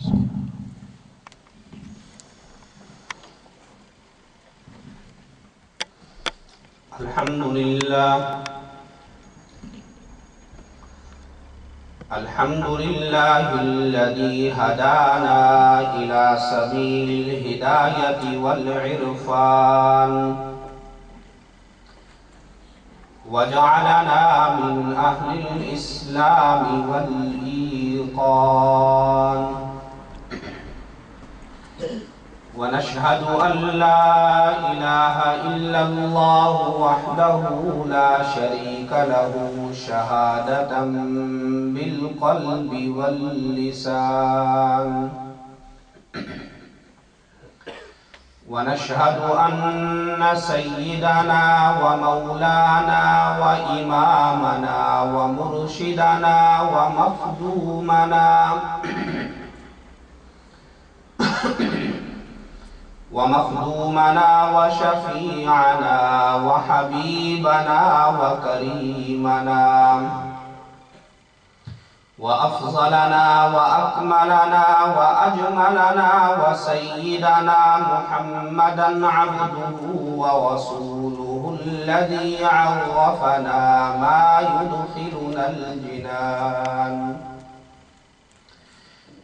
الحمد لله الذي هدانا إلى سبيل الهداية والعرفان وجعلنا من أهل الإسلام والإيقان ونشهد أن لا إله إلا الله وحده لا شريك له شهادة بالقلب واللسان ونشهد أن سيدنا ومولانا وإمامنا ومرشدنا ومخدومنا وشفيعنا وحبيبنا وكريمنا وأفضلنا وأكملنا وأجملنا وسيدنا محمدا عبده ورسوله الذي عرفنا ما يدخلنا الجنان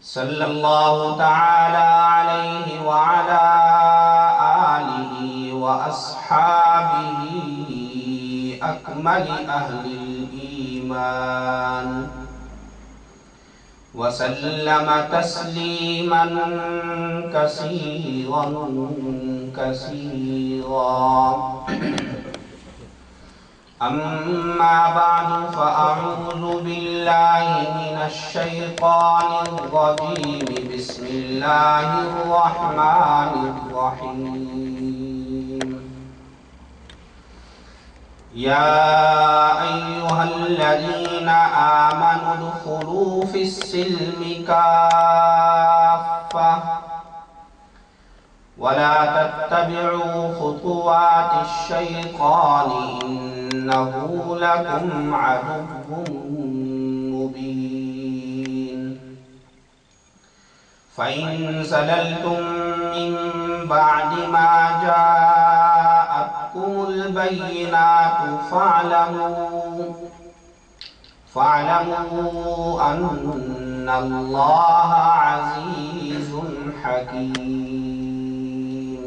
صلى الله تعالى عليه وعلى آله وأصحابه أكمل أهل الإيمان وسلم تسليما كثيرا أما بعد فأعوذ بالله من الشيطان الرجيم بسم الله الرحمن الرحيم يا أيها الذين آمنوا ادخلوا في السلم كافة ولا تتبعوا خطوات الشيطان إنه لكم عدو مبين فإن زللتم من بعد ما جاءتكم البينات فاعلموا أن الله عزيز حكيم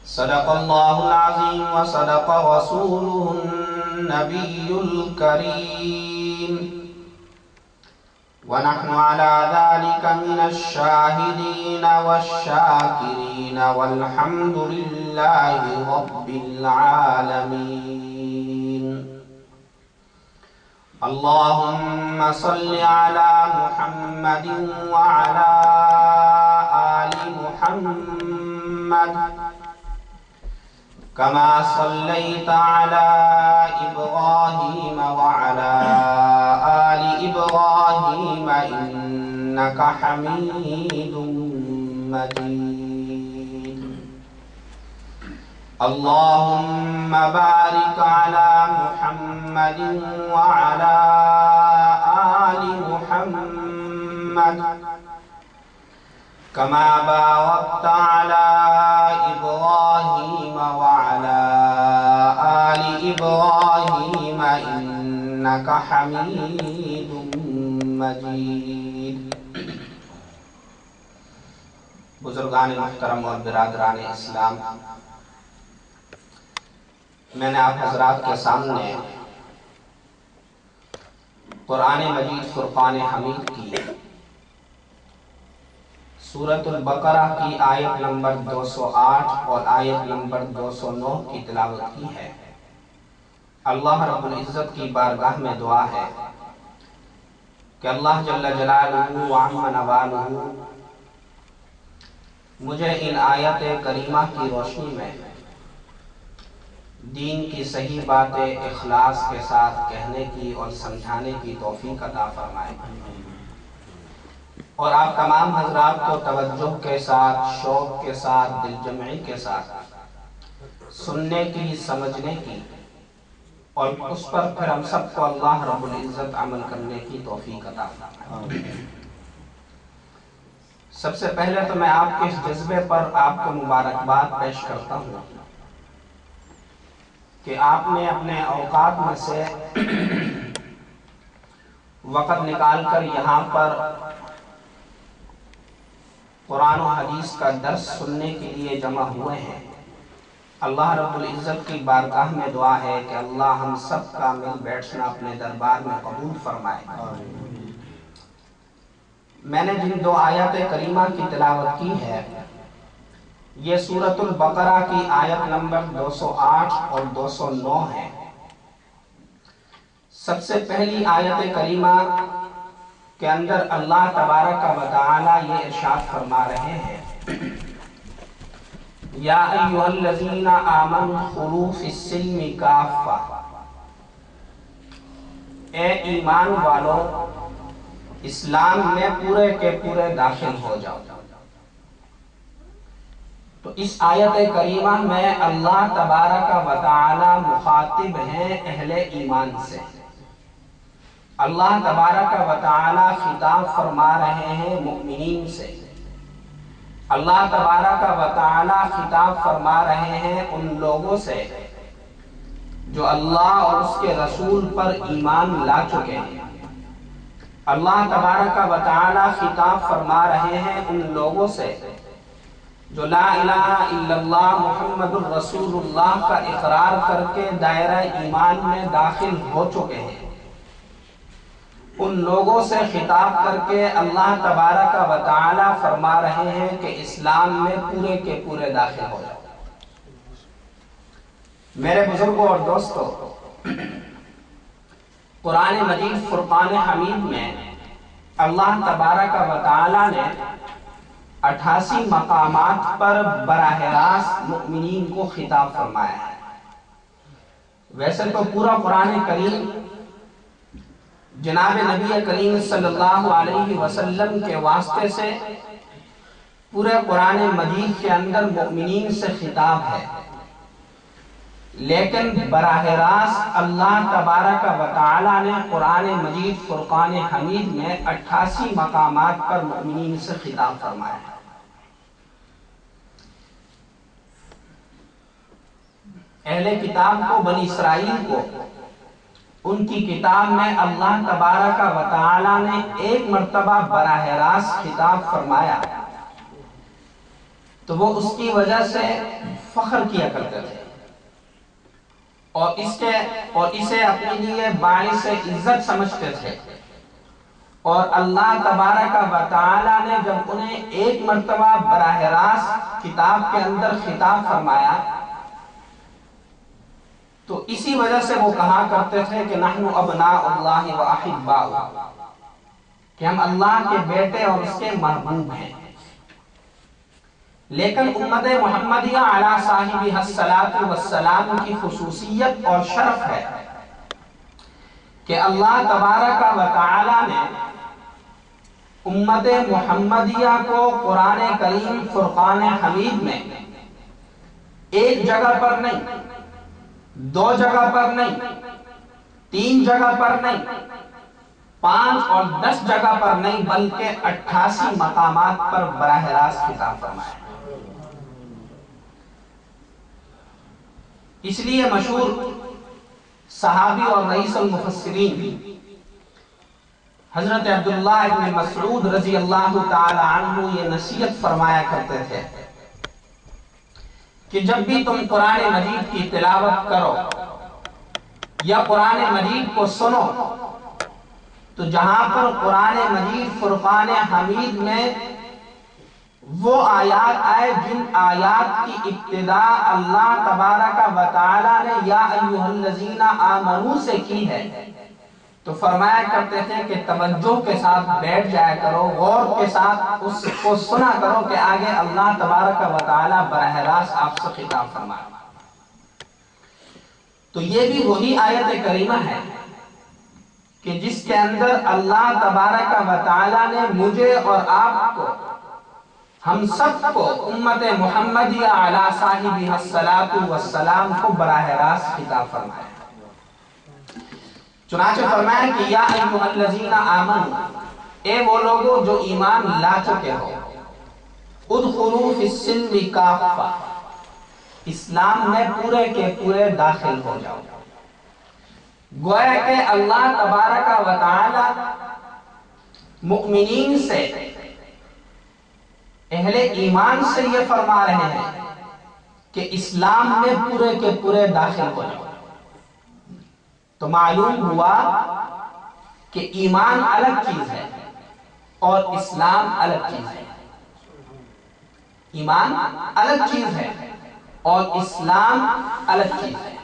صدق الله العظيم وصدق رسوله النبي الكريم ونحن على ذلك من الشاهدين والشاكرين والحمد لله رب العالمين اللهم صل على محمد وعلى آل محمد كما صليت على إبراهيم وعلى آل إبراهيم إنك حميد مجيد اللهم بارك على محمد وعلى آل محمد كما باركت على إبراهيم وعلى آل إبراهيم إنك حميد مجيد بزرگان محترم اور برادران اسلام، میں نے آپ حضرات کے سامنے قرآن مجید فرقان حمید کی سورۃ البقرہ کی آیت نمبر 208 اور آیت نمبر 209 کی تلاوت کی ہے۔ اللہ رب العزت کی بارگاہ میں دعا ہے کہ اللہ جل جلالہ وعم نوالہ مجھے ان آیات کریمہ کی روشنی میں دین کی صحیح باتیں اخلاص کے ساتھ کہنے کی اور سمجھانے کی توفیق عطا فرمائے، اور آپ تمام حضرات کو توجہ کے ساتھ، شوق کے ساتھ، دل جمعی کے ساتھ سننے کی، سمجھنے کی، اور اس پر پھر ہم سب کو اللہ رب العزت عمل کرنے کی توفیق عطا فرمائے۔ سب سے پہلے تو میں آپ کے اس جذبے پر آپ کو مبارکباد پیش کرتا ہوں کہ آپ نے اپنے اوقات میں سے وقت نکال کر یہاں پر قرآن و حدیث کا درس سننے کے لیے جمع ہوئے ہیں۔ اللہ رب العزت کی بارگاہ میں دعا ہے کہ اللہ ہم سب کا مل بیٹھنا اپنے دربار میں قبول فرمائے۔ میں نے جن دو آیات کریمہ کی تلاوت کی ہے یہ سورۃ البقرہ کی آیت نمبر 208 اور 209 ہے۔ سب سے پہلی آیت کریمہ کے اندر اللہ تبارک و تعالی یہ ارشاد فرما رہے ہیں، یا ایھا الذین آمنوا ادخلوا فی السلم کافہ، اے ایمان والو اسلام میں پورے کے پورے داخل ہو جاؤ۔ تو اس آیت کریمہ میں اللہ تبارک و تعالی مخاطب ہیں اہل ایمان سے۔ اللہ تبارک و تعالی خطاب فرما رہے ہیں مؤمنین سے۔ اللہ تبارک و تعالی خطاب فرما رہے ہیں ان لوگوں سے جو اللہ اور اس کے رسول پر ایمان لا چکے ہیں۔ اللہ تبارک و تعالی خطاب فرما رہے ہیں ان لوگوں سے جو لا الہ الا اللہ محمد الرسول اللہ کا اقرار کر کے دائرہ ایمان میں داخل ہو چکے ہیں۔ ان لوگوں سے خطاب کر کے اللہ تبارک و تعالی فرما رہے ہیں کہ اسلام میں پورے کے پورے داخل ہو جاؤ۔ میرے بزرگوں اور دوستو، قرآن مجید فرقان حمید میں اللہ تبارک و تعالی نے 88 مقامات پر براہ راست مؤمنین کو خطاب فرمایا ہے۔ ویسے تو پورا قرآن کریم جناب نبی کریم صلی اللہ علیہ وسلم کے واسطے سے پورے قرآن مجید کے اندر مؤمنین سے خطاب ہے، لیکن براہ راست اللہ تبارک و تعالی نے قرآن مجید فرقان حمید میں 88 مقامات پر مؤمنین سے خطاب فرمایا ہے۔ اہل کتاب کو، بنی اسرائیل کو، ان کی کتاب میں اللہ تبارک و تعالی نے ایک مرتبہ براہ راست خطاب فرمایا تو وہ اس کی وجہ سے فخر کیا کرتے تھے اور اسے اپنے لیے باعث عزت سمجھتے تھے۔ اور اللہ تبارک و تعالی نے جب انہیں ایک مرتبہ براہ راست کتاب کے اندر خطاب فرمایا تو اسی وجہ سے وہ کہا کرتے تھے کہ نحن ابناء اللہ و احباؤہ، کہ ہم اللہ کے بیٹے اور اس کے محبوب ہیں۔ لیکن امت محمدیہ علی صاحبہ الصلاۃ والسلام کی خصوصیت اور شرف ہے کہ اللہ تبارک و تعالی نے امت محمدیہ کو قرآن کریم فرقان حمید میں ایک جگہ پر نہیں، 2 جگہ پر نہیں، 3 جگہ پر نہیں، 5 اور 10 جگہ پر نہیں، بلکہ 88 مقامات پر براہ راست خطاب فرمایا۔ اس لیے مشہور صحابی اور رئیس المفسرین حضرت عبداللہ ابن مسعود رضی اللہ تعالی عنہ یہ نصیحت فرمایا کرتے تھے کہ جب بھی تم قرآن مجید کی تلاوت کرو یا قرآن مجید کو سنو تو جہاں پر قرآن مجید فرقان حمید میں وہ آیات آئے جن آیات کی ابتدا اللہ تبارک و تعالی نے یا ایھا الذین آمنوا سے کی ہے تو فرمایا کرتے تھے کہ توجہ کے ساتھ بیٹھ جایا کرو، غور کے ساتھ اس کو سنا کرو کہ آگے اللہ تبارک و تعالی براہ راست آپ سے خطاب فرمایا۔ تو یہ بھی وہی آیت کریمہ ہے کہ جس کے اندر اللہ تبارک و تعالی نے مجھے اور آپ کو، ہم سب کو، امت محمدیہ علی صاحبہ الصلاۃ والسلام کو براہ راست خطاب فرمایا۔ چنانچہ فرمایا کہ یا ایھا الذین آمنوا، اے وہ لوگوں جو ایمان لا چکے ہو، ادخلوا فی السلم کافہ، اسلام میں پورے کے پورے داخل ہو جاؤ۔ گویا کہ اللہ تبارک و تعالی مؤمنین سے، اہل ایمان سے یہ فرما رہے ہیں کہ اسلام میں پورے کے پورے داخل ہو جاؤ۔ تو معلوم ہوا کہ ایمان الگ چیز ہے اور اسلام الگ چیز ہے۔ ایمان الگ چیز ہے اور اسلام الگ چیز ہے۔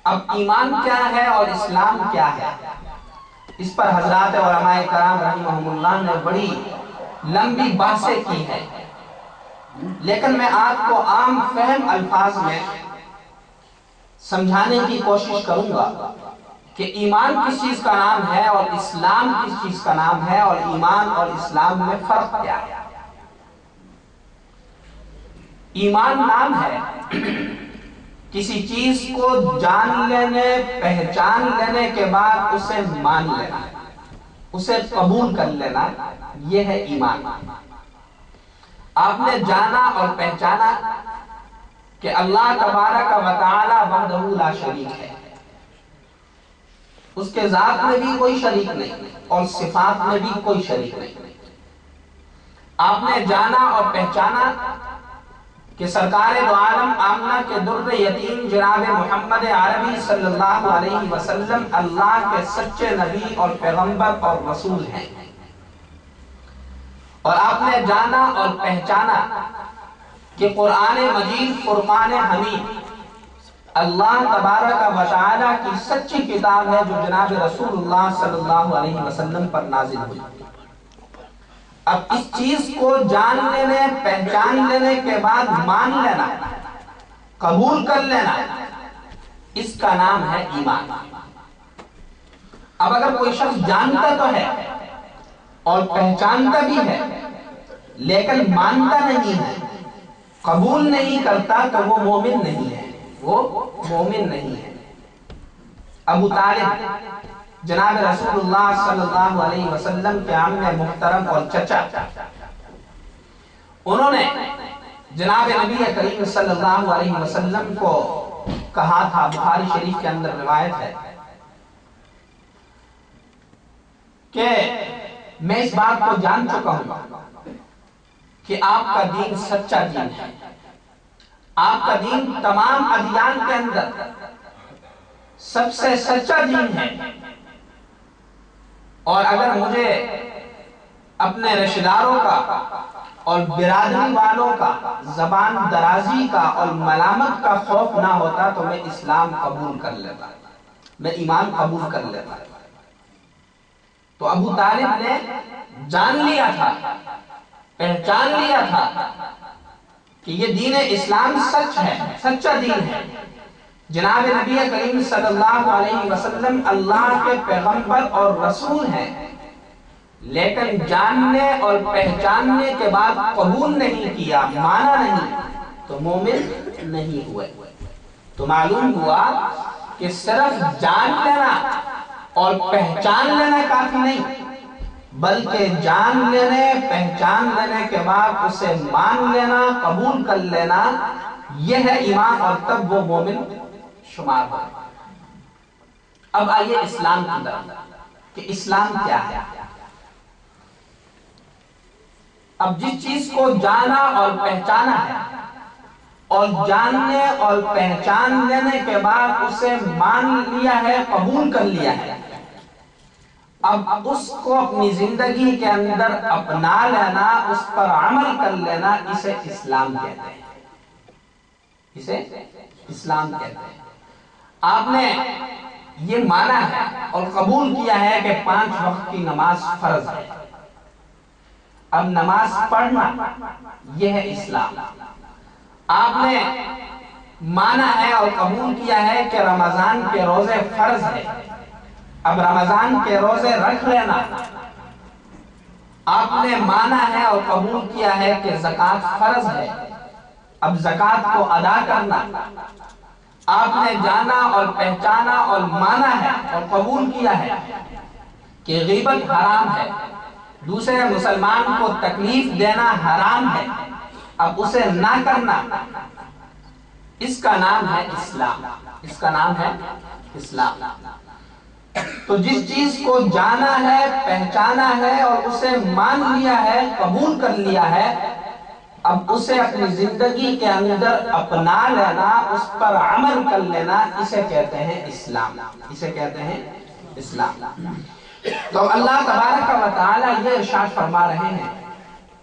اب ایمان کیا ہے اور اسلام کیا ہے، اس پر حضرات علماء کرام رحمہم اللہ نے بڑی لمبی بحثیں کی ہیں، لیکن میں آپ کو عام فہم الفاظ میں سمجھانے کی کوشش کروں گا کہ ایمان کس چیز کا نام ہے اور اسلام کس چیز کا نام ہے، اور ایمان اور اسلام میں فرق کیا ہے۔ ایمان نام ہے کسی چیز کو جان لینے، پہچان لینے کے بعد اسے مان لینا، اسے قبول کر لینا، یہ ہے ایمان۔ آپ نے جانا اور پہچانا کہ اللہ تبارک و تعالی وحدہ لا شریک ہے، اس کے ذات میں بھی کوئی شریک نہیں اور صفات میں بھی کوئی شریک نہیں۔ آپ نے جانا اور پہچانا کہ سرکار دو عالم آمنہ کے در یتیم جناب محمد عربی صلی اللہ علیہ وسلم اللہ کے سچے نبی اور پیغمبر اور رسول ہیں، اور آپ نے جانا اور پہچانا کہ قرآن مجید فرقان حمید اللہ تبارک و تعالی کی سچی کتاب ہے جو جناب رسول اللہ صلی اللہ علیہ وسلم پر نازل ہوئی۔ اب اس چیز کو جان لینے، پہچان لینے کے بعد مان لینا، قبول کر لینا، اس کا نام ہے ایمان۔ اب اگر کوئی شخص جانتا تو ہے اور پہچانتا بھی ہے لیکن مانتا نہیں ہے، قبول نہیں کرتا، تو وہ مومن نہیں ہے، وہ مومن نہیں ہے۔ ابو طالب جناب رسول اللہ صلی اللہ علیہ وسلم کے عم محترم اور چچا، انہوں نے جناب نبی کریم صلی اللہ علیہ وسلم کو کہا تھا، بخاری شریف کے اندر روایت ہے کہ میں اس بات کو جان چکا ہوں کہ آپ کا دین سچا دین ہے، آپ کا دین تمام ادیان کے اندر سب سے سچا دین ہے، اور اگر مجھے اپنے رشتہ داروں کا اور برادری والوں کا زبان درازی کا اور ملامت کا خوف نہ ہوتا تو میں اسلام قبول کر لیتا، میں ایمان قبول کر لیتا۔ تو ابو طالب نے جان لیا تھا، پہچان لیا تھا کہ یہ دین اسلام سچ ہے، سچا دین ہے، جناب نبی کریم صلی اللہ علیہ وسلم اللہ کے پیغمبر اور رسول ہیں، لیکن جاننے اور پہچاننے کے بعد قبول نہیں کیا، مانا نہیں، تو مومن نہیں ہوئے۔ تو معلوم ہوا کہ صرف جان لینا اور پہچان لینا کافی نہیں، بلکہ جان لینے، پہچان لینے کے بعد اسے مان لینا، قبول کر لینا، یہ ہے ایمان، اور تب وہ مومن شمار ہو۔ اب آئیے اسلام کی طرف کہ اسلام کیا ہے۔ اب جس چیز کو جانا اور پہچانا ہے اور جاننے اور پہچان لینے کے بعد اسے مان لیا ہے، قبول کر لیا ہے، اب اس کو اپنی زندگی کے اندر اپنا لینا، اس پر عمل کر لینا، اسے اسلام کہتے ہیں، اسے اسلام کہتے ہیں۔ آپ نے یہ مانا ہے اور قبول کیا ہے کہ 5 وقت کی نماز فرض ہے، اب نماز پڑھنا یہ ہے اسلام۔ آپ نے مانا ہے اور قبول کیا ہے کہ رمضان کے روزے فرض ہے، اب رمضان کے روزے رکھ لینا۔ آپ نے مانا ہے اور قبول کیا ہے کہ زکوٰۃ فرض ہے، اب زکوٰۃ کو ادا کرنا۔ آپ نے جانا اور پہچانا اور مانا ہے اور قبول کیا ہے کہ غیبت حرام ہے، دوسرے مسلمان کو تکلیف دینا حرام ہے، اب اسے نہ کرنا، اس کا نام ہے اسلام، اس کا نام ہے اسلام۔ تو جس چیز کو جانا ہے، پہچانا ہے اور اسے مان لیا ہے، قبول کر لیا ہے، اب اسے اپنی زندگی کے اندر اپنا لینا، اس پر عمل کر لینا، اسے کہتے ہیں اسلام، اسے کہتے ہیں اسلام۔ تو اللہ تبارک و تعالی یہ ارشاد فرما رہے ہیں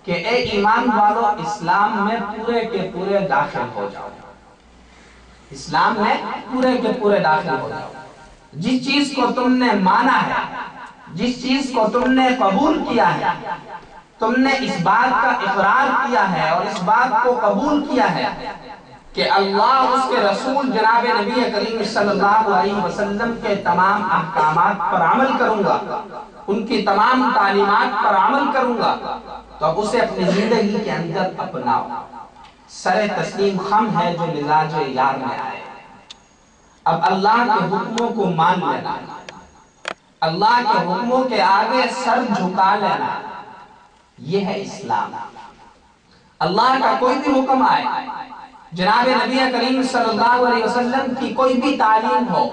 کہ اے ایمان والو، اسلام میں پورے کے پورے داخل ہو جاؤ، اسلام میں پورے کے پورے داخل ہو جاؤ۔ جس چیز کو تم نے مانا ہے، جس چیز کو تم نے قبول کیا ہے، تم نے اس بات کا اقرار کیا ہے اور اس بات کو قبول کیا ہے کہ اللہ، اس کے رسول جناب نبی کریم صلی اللہ علیہ وسلم کے تمام احکامات پر عمل کروں گا، ان کی تمام تعلیمات پر عمل کروں گا، تو اب اسے اپنی زندگی کے اندر اپناؤ۔ سر تسلیم خم ہے جو مزاج یار میں آئے، اب اللہ کے حکموں کو مان لینا، اللہ کے حکموں کے آگے سر جھکا لینا، یہ ہے اسلام۔ اللہ کا کوئی بھی حکم آئے، جناب نبی کریم صلی اللہ علیہ وسلم کی کوئی بھی تعلیم ہو،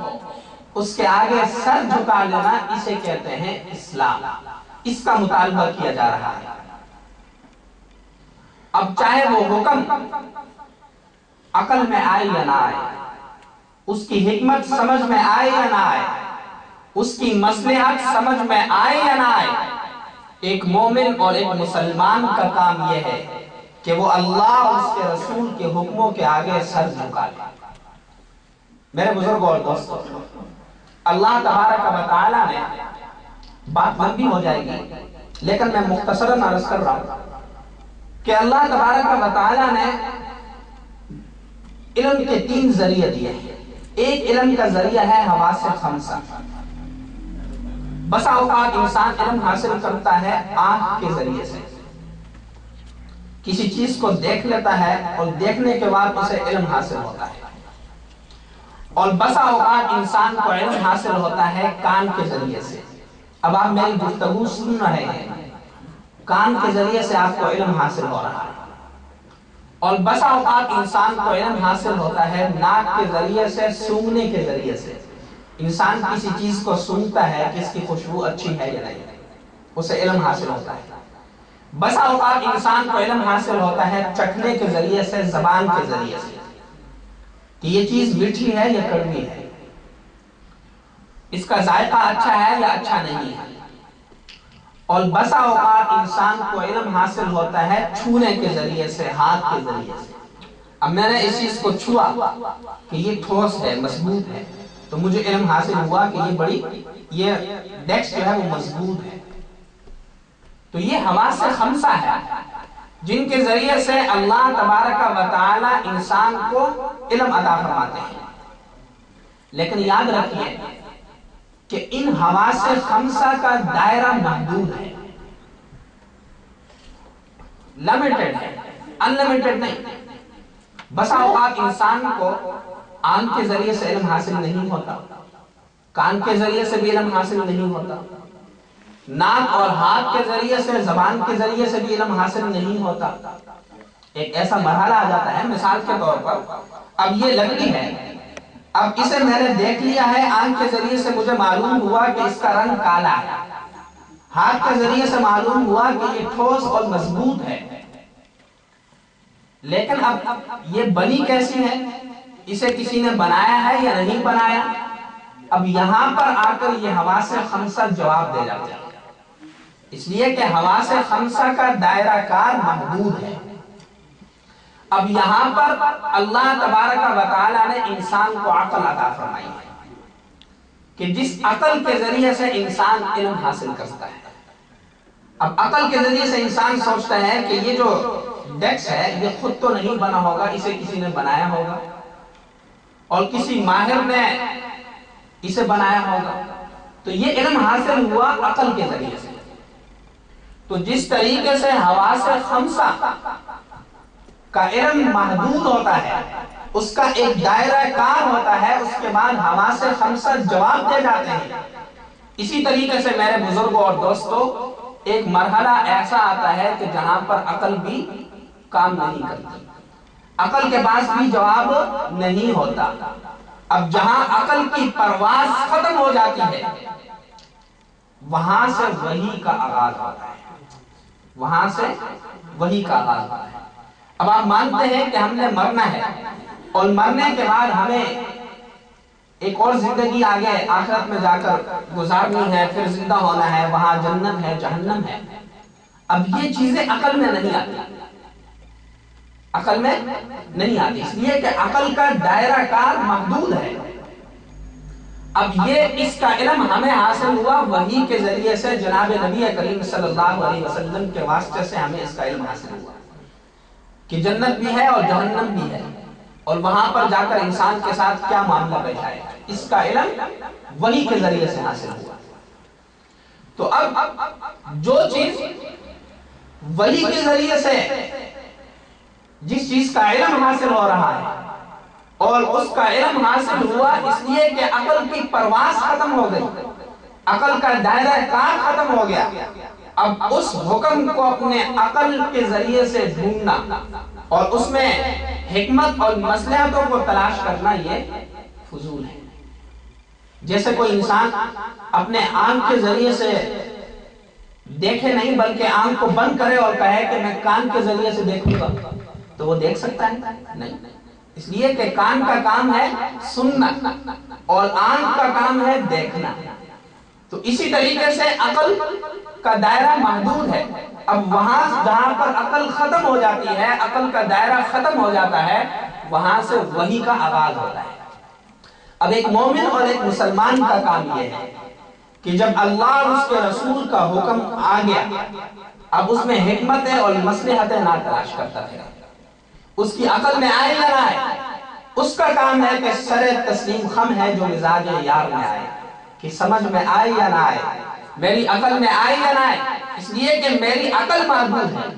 اس کے آگے سر جھکا لینا، اسے کہتے ہیں اسلام۔ اس کا مطالبہ کیا جا رہا ہے۔ اب چاہے وہ حکم عقل میں آئے یا نہ آئے، اس کی حکمت سمجھ میں آئے یا نہ آئے، اس کی مصلحت سمجھ میں آئے یا نہ آئے، ایک مومن اور ایک مسلمان کا کام یہ ہے کہ وہ اللہ اور اس کے رسول کے حکموں کے آگے سر جھکا لے۔ میرے بزرگوں اور دوستوں، اللہ تبارک و تعالیٰ نے، بات لمبی ہو جائے گی لیکن میں مختصراً عرض کر رہا ہوں کہ اللہ تبارک و تعالیٰ نے علم کے 3 ذریعے دیے ہیں۔ ایک علم کا ذریعہ ہے حواس خمسہ۔ بسا اوقات انسان علم حاصل کرتا ہے آنکھ کے ذریعے سے، کسی چیز کو دیکھ لیتا ہے اور دیکھنے کے بعد اسے علم حاصل ہوتا ہے، اور بسا اوقات انسان کو علم حاصل ہوتا ہے کان کے ذریعے سے۔ اب آپ میری گفتگو سن رہے ہیں، کان کے ذریعے سے آپ کو علم حاصل ہو رہا ہے، اور بسا اوقات انسان کو علم حاصل ہوتا ہے ناک کے ذریعے سے، سونگنے کے ذریعے سے۔ انسان کسی چیز کو سونگتا ہے کہ اس کی خوشبو اچھی ہے یا نہیں، اسے علم حاصل ہوتا ہے۔ بسا اوقات انسان کو علم حاصل ہوتا ہے چکھنے کے ذریعے سے، زبان کے ذریعے سے، کہ یہ چیز میٹھی ہے یا کڑوی ہے، اس کا ذائقہ اچھا ہے یا اچھا نہیں ہے۔ اور بسا اوقات انسان کو علم حاصل ہوتا ہے چھونے کے ذریعے سے، ہاتھ کے ذریعے سے۔ اب میں نے اس چیز کو چھوا کہ یہ ٹھوس ہے، مضبوط ہے، تو مجھے علم حاصل ہوا کہ یہ ڈیسک جو ہے وہ مضبوط ہے۔ تو یہ حواس خمسہ ہے جن کے ذریعے سے اللہ تبارک و تعالی انسان کو علم عطا فرماتے ہیں۔ لیکن یاد رکھیے کہ ان حواس خمسہ کا دائرہ محدود ہے، لمیٹڈ ہے، انلمیٹڈ نہیں۔ بسا اوقات انسان کو آنکھ کے ذریعے سے علم حاصل نہیں ہوتا، کان کے ذریعے سے بھی علم حاصل نہیں ہوتا، ناک اور ہاتھ کے ذریعے سے، زبان کے ذریعے سے بھی علم حاصل نہیں ہوتا۔ ایک ایسا مرحلہ آ جاتا ہے، مثال کے طور پر اب یہ لکڑی ہے، اب اسے میں نے دیکھ لیا ہے، آنکھ کے ذریعے سے مجھے معلوم ہوا کہ اس کا رنگ کالا ہے، ہاتھ کے ذریعے سے معلوم ہوا کہ یہ ٹھوس اور مضبوط ہے، لیکن اب یہ بنی کیسی ہے، اسے کسی نے بنایا ہے یا نہیں بنایا؟ اب یہاں پر آ کر یہ حواس خمسہ جواب دے جاتے ہیں، اس لیے کہ حواس خمسہ کا دائرہ کار محدود ہے۔ اب یہاں پر اللہ تبارک و تعالیٰ نے انسان کو عقل عطا فرمائی ہے کہ جس عقل کے ذریعے سے انسان علم حاصل کرتا ہے۔ اب عقل کے ذریعے سے انسان سوچتا ہے کہ یہ جو ڈیسک ہے یہ خود تو نہیں بنا ہوگا، اسے کسی نے بنایا ہوگا، اور کسی ماہر نے اسے بنایا ہوگا، تو یہ علم حاصل ہوا عقل کے ذریعے سے۔ تو جس طریقے سے حواس خمسہ کا علم محدود ہوتا ہے، اس کا ایک دائرہ کار ہوتا ہے، اس کے بعد حواس خمسہ جواب دے جاتے ہیں، اسی طریقے سے میرے بزرگوں اور دوستوں ایک مرحلہ ایسا آتا ہے کہ جہاں پر عقل بھی کام نہیں کرتی، عقل کے پاس بھی جواب نہیں ہوتا۔ اب جہاں عقل کی پرواز ختم ہو جاتی ہے وہاں سے وحی کا آغاز ہوتا ہے، وہاں سے وحی کا آغاز ہوتا ہے۔ اب آپ مانتے ہیں کہ ہم نے مرنا ہے اور مرنے کے بعد ہمیں ایک اور زندگی آگے آخرت میں جا کر گزارنی ہے، پھر زندہ ہونا ہے، وہاں جنت ہے، جہنم ہے۔ اب یہ چیزیں عقل میں نہیں آتی، عقل میں نہیں آتی، اس لیے کہ عقل کا دائرہ کار محدود ہے۔ اب یہ اس کا علم ہمیں حاصل ہوا وحی کے ذریعے سے، جناب نبی کریم صلی اللہ علیہ وسلم کے واسطے سے ہمیں اس کا علم حاصل ہوا کہ جنت بھی ہے اور جہنم بھی ہے، اور وہاں پر جا کر انسان کے ساتھ کیا معاملہ پیش آئے، اس کا علم وحی کے ذریعے سے حاصل ہوا۔ تو اب جو چیز وحی کے ذریعے سے جس چیز کا علم حاصل ہو رہا ہے اور اس کا علم حاصل ہوا اس لیے کہ عقل کی پرواز ختم ہو گئی، عقل کا دائرہ کار ختم ہو گیا، اب اس حکم کو اپنے عقل کے ذریعے سے ڈھونڈنا اور اس میں حکمت اور مصلحتوں کو تلاش کرنا یہ فضول ہے۔ جیسے کوئی انسان اپنے آنکھ کے ذریعے سے دیکھے نہیں بلکہ آنکھ کو بند کرے اور کہے کہ میں کان کے ذریعے سے دیکھوں گا، تو وہ دیکھ سکتا ہے؟ نہیں، اس لیے کہ کان کا کام ہے سننا اور آنکھ کا کام ہے دیکھنا۔ تو اسی طریقے سے عقل کا دائرہ محدود ہے۔ اب وہاں جہاں پر عقل ختم ہو جاتی ہے، عقل کا دائرہ ختم ہو جاتا ہے، وہاں سے وحی کا آغاز ہوتا ہے۔ اب ایک مومن اور ایک مسلمان کا کام یہ ہے کہ جب اللہ اور اس کے رسول کا حکم آ گیا، اب اس میں حکمتیں اور مصلحتیں نہ تلاش کرتا پھر، اس کی عقل میں آئے یا نہ آئے، اس کا کام ہے کہ سر تسلیم خم ہے جو مزاج یار میں آئے، کہ سمجھ میں آئے یا نہ آئے، میری عقل میں آئے یا نہ آئے، اس لیے کہ میری عقل محدود ہے۔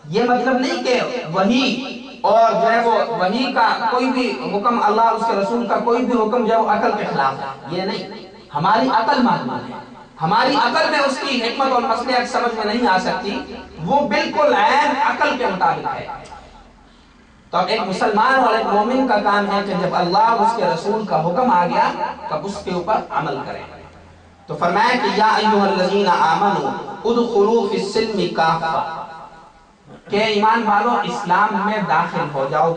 یہ مطلب نہیں کہ وحی اور جو ہے وہ وحی کا کوئی بھی حکم، اللہ اور اس کے رسول کا کوئی بھی حکم جو ہے وہ عقل کے خلاف ہے، یہ نہیں، ہماری عقل محدود ہے، ہماری عقل میں اس کی حکمت اور مصلحت سمجھ میں نہیں آ سکتی، وہ بالکل عین عقل کے مطابق ہے۔ تو اب ایک مسلمان اور ایک مومن کا کام ہے کہ جب اللہ اور اس کے رسول کا حکم آ گیا تب اس کے اوپر عمل کریں۔ تو فرمایا کہ یا ایھا الذین آمنوا ادخلوا فی السلم کافہ، کہ ایمان والو اسلام میں داخل ہو جاؤ،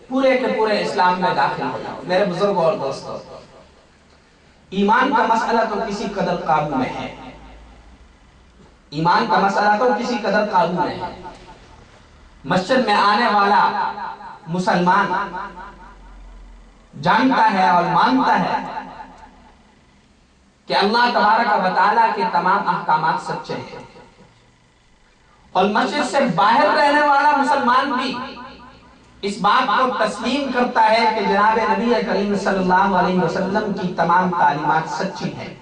پورے کے پورے اسلام میں داخل ہو جاؤ۔ میرے بزرگوں اور دوستوں، ایمان کا مسئلہ تو کسی قدر قابو میں ہے، ایمان کا مسئلہ تو کسی قدر قابو میں ہے۔ مسجد میں آنے والا مسلمان جانتا ہے اور مانتا ہے کہ اللہ تبارک و تعالیٰ کے تمام احکامات سچے ہیں، اور مسجد سے باہر رہنے والا مسلمان بھی اس بات کو تسلیم کرتا ہے کہ جناب نبی کریم صلی اللہ علیہ وسلم کی تمام تعلیمات سچی ہیں۔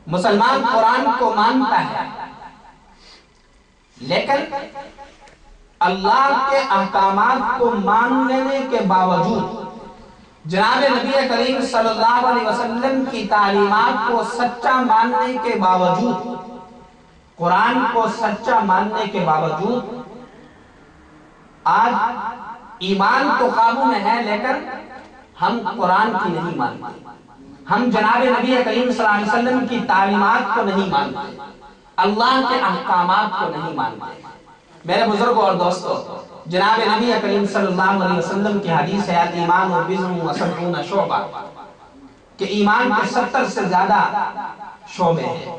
مسلمان قرآن کو مانتا ہے، لیکن اللہ کے احکامات کو مان لینے کے باوجود جناب نبی کریم صلی اللہ علیہ وسلم کی تعلیمات کو سچا ماننے کے باوجود، قرآن کو سچا ماننے کے باوجود آج ایمان تو قابو میں ہے لیکن ہم قرآن کی نہیں مانتے، ہم جناب نبی کریم صلی اللہ علیہ وسلم کی تعلیمات کو نہیں مانتے، اللہ کے احکامات کو نہیں مانتے۔ میرے بزرگوں اور دوستوں، جناب نبی کریم صلی اللہ علیہ وسلم کی حدیث ہے ایمان و بضع و سبعون شعبہ، کہ ایمان کے 70 سے زیادہ شعبے ہیں۔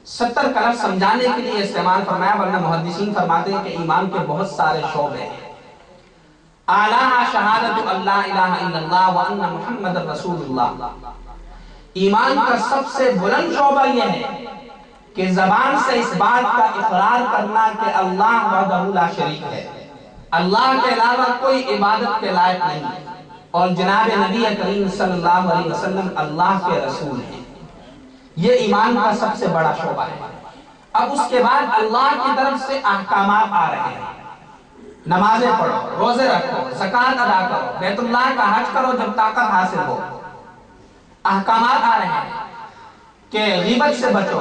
70 کا لفظ سمجھانے کے لیے استعمال فرمایا، ورنہ محدثین فرماتے ہیں کہ ایمان کے بہت سارے شعبے ہیں۔ اعلیٰ شہادت اللہ الہ الا اللہ وان محمد رسول اللہ، ایمان کا سب سے بلند شعبہ یہ ہے کہ زبان سے اس بات کا اقرار کرنا کہ اللہ وحدہ لا شریک ہے، اللہ کے علاوہ کوئی عبادت کے لائق نہیں، اور جناب نبی کریم صلی اللہ علیہ وسلم اللہ کے رسول ہیں۔ یہ ایمان کا سب سے بڑا شعبہ ہے۔ اب اس کے بعد اللہ کی طرف سے احکامات آ رہے ہیں، نمازیں پڑھو، روزے رکھو، زکوٰۃ ادا کرو، بیت اللہ کا حج کرو جب طاقت حاصل ہو۔ احکامات آ رہے ہیں کہ غیبت سے بچو،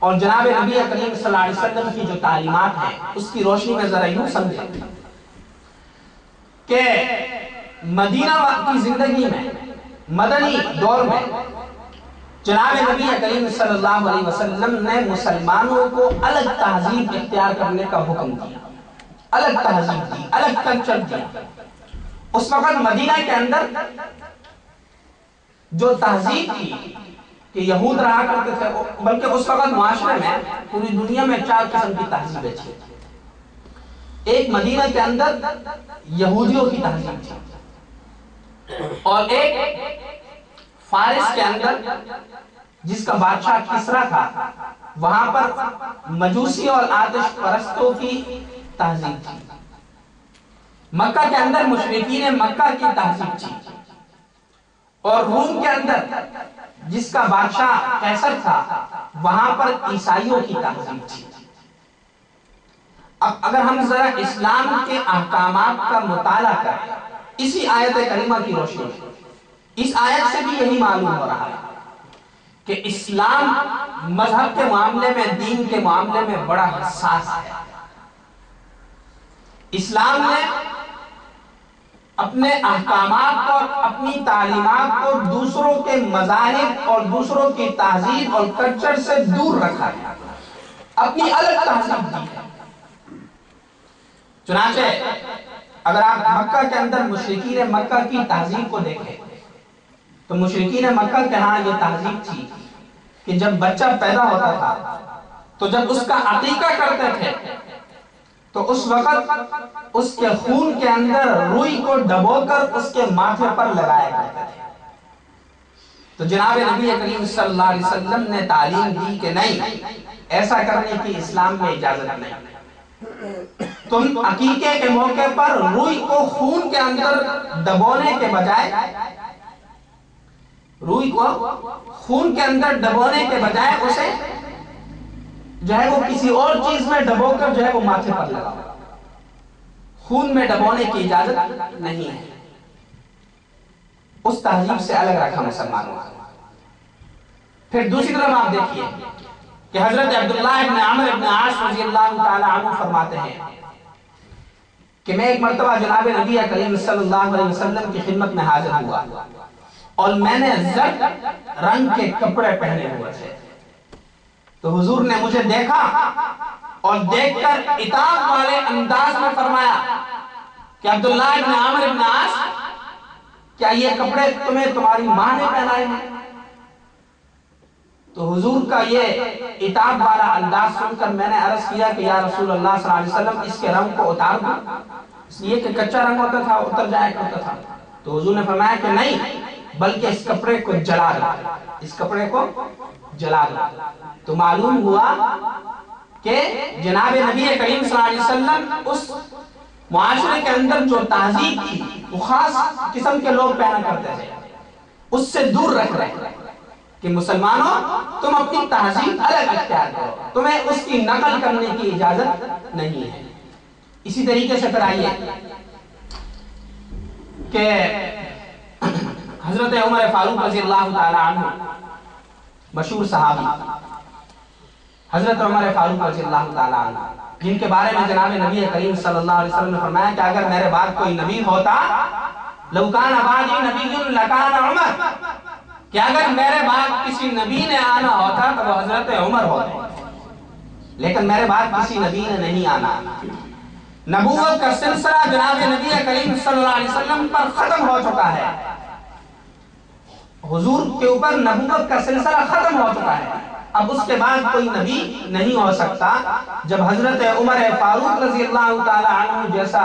اور جناب نبی کریم صلی اللہ علیہ وسلم کی جو تعلیمات ہیں اس کی روشنی میں ذرا یوں سمجھیں کہ مدینہ کی زندگی میں، مدنی دور میں جناب نبی کریم صلی اللہ علیہ وسلم نے مسلمانوں کو الگ تہذیب اختیار کرنے کا حکم دیا، الگ تہذیب دی، الگ کلچر دیا۔ اس وقت مدینہ کے اندر جو تہذیب تھی کہ یہود رہا کرتے تھے، بلکہ اس وقت معاشرے میں پوری دنیا میں 4 قسم کی تہذیبیں تھیں۔ ایک مدینہ کے اندر یہودیوں کی تہذیب تھی، اور ایک فارس کے اندر جس کا بادشاہ کسرا تھا، وہاں پر مجوسی اور آتش پرستوں کی تہذیب تھی۔ مکہ کے اندر مشرکین مکہ کی تہذیب تھی، اور روم کے اندر جس کا بادشاہ قیصر تھا، وہاں پر عیسائیوں کی تہذیب تھی۔ اب اگر ہم ذرا اسلام کے احکامات کا مطالعہ کریں اسی آیت کریمہ کی روشنی میں، اس آیت سے بھی یہی معلوم ہو رہا ہے کہ اسلام مذہب کے معاملے میں، دین کے معاملے میں بڑا حساس ہے۔ اسلام نے اپنے احکامات اور اپنی تعلیمات کو دوسروں کے مذاہب اور دوسروں کی تہذیب اور کلچر سے دور رکھا ہے، اپنی الگ تہذیب دی ہے۔ چنانچہ اگر آپ مکہ کے اندر مشرکین مکہ کی تہذیب کو دیکھیں تو مشرکین مکہ کے ہاں یہ تہذیب تھی کہ جب بچہ پیدا ہوتا تھا تو جب اس کا عقیقہ کرتے تھے تو اس وقت اس کے خون کے اندر روئی کو ڈبو کر اس کے ماتھے پر لگایا کرتے تھے۔ تو جناب نبی کریم صلی اللہ علیہ وسلم نے تعلیم دی کہ نہیں، ایسا کرنے کی اسلام میں اجازت نہیں۔ تم عقیقے کے موقع پر روئی کو خون کے اندر ڈبونے کے بجائے، روئی کو خون کے اندر ڈبونے کے بجائے اسے جو ہے وہ کسی اور چیز میں ڈبو کر جو ہے وہ ماتھے پر لگاؤ۔ خون میں ڈبونے کی اجازت نہیں ہے۔ اس تہذیب سے الگ رکھا مسلمانوں کو۔ پھر دوسری طرف آپ دیکھیے کہ حضرت عبداللہ ابن عمر ابن عاص رضی اللہ تعالی عنہ فرماتے ہیں کہ میں ایک مرتبہ جناب نبی کریم صلی اللہ علیہ وسلم کی خدمت میں حاضر ہوا، اور میں نے زرد رنگ کے کپڑے پہنے ہوئے تھے۔ تو حضور نے مجھے دیکھا اور دیکھ کر عتاب والے انداز میں فرمایا کہ عبداللہ ابن عمر ابن عاص، کیا یہ کپڑے تمہیں تمہاری ماں نے پہنائے ہیں؟ تو حضور کا یہ عتاب والا انداز سن کر میں نے عرض کیا کہ یا رسول اللہ صلی اللہ علیہ وسلم، اس کے رنگ کو اتار دو، اس لیے کہ کچا رنگ ہوتا تھا، اتر جایا کرتا تھا۔ تو حضور نے فرمایا کہ نہیں، بلکہ اس کپڑے کو جلا دو، اس کپڑے کو جلا دو۔ تو معلوم ہوا کہ جناب نبی کریم صلی اللہ علیہ وسلم اس معاشرے کے اندر جو تہذیب تھی وہ خاص قسم کے لوگ پہنا کرتے تھے، اس سے دور رکھ رہے ہیں کہ مسلمانوں تم اپنی تہذیب الگ اختیار کرو، تمہیں اس کی نقل کرنے کی اجازت نہیں ہے۔ اسی طریقے سے پھر آئیے کہ حضرت عمر فاروق رضی اللہ تعالی عنہ، مشہور صحابی حضرت عمر فاروق رضی اللہ تعالی عنہ، جن کے بارے میں جناب نبی کریم صلی اللہ علیہ وسلم نے فرمایا کہ اگر میرے بعد کوئی نبی ہوتا، لو کان بعدی نبی لکان عمر، کہ اگر میرے بعد کسی نبی نے آنا ہوتا تو وہ حضرت عمر ہوتے، لیکن میرے بعد کسی نبی نے نہیں آنا۔ نبوت کا سلسلہ جناب نبی کریم صلی اللہ علیہ وسلم پر ختم ہو چکا ہے، حضور کے اوپر نبوت کا سلسلہ ختم ہو چکا ہے، اب اس کے بعد کوئی نبی نہیں ہو سکتا۔ جب حضرت عمر فاروق رضی اللہ تعالی عنہ جیسا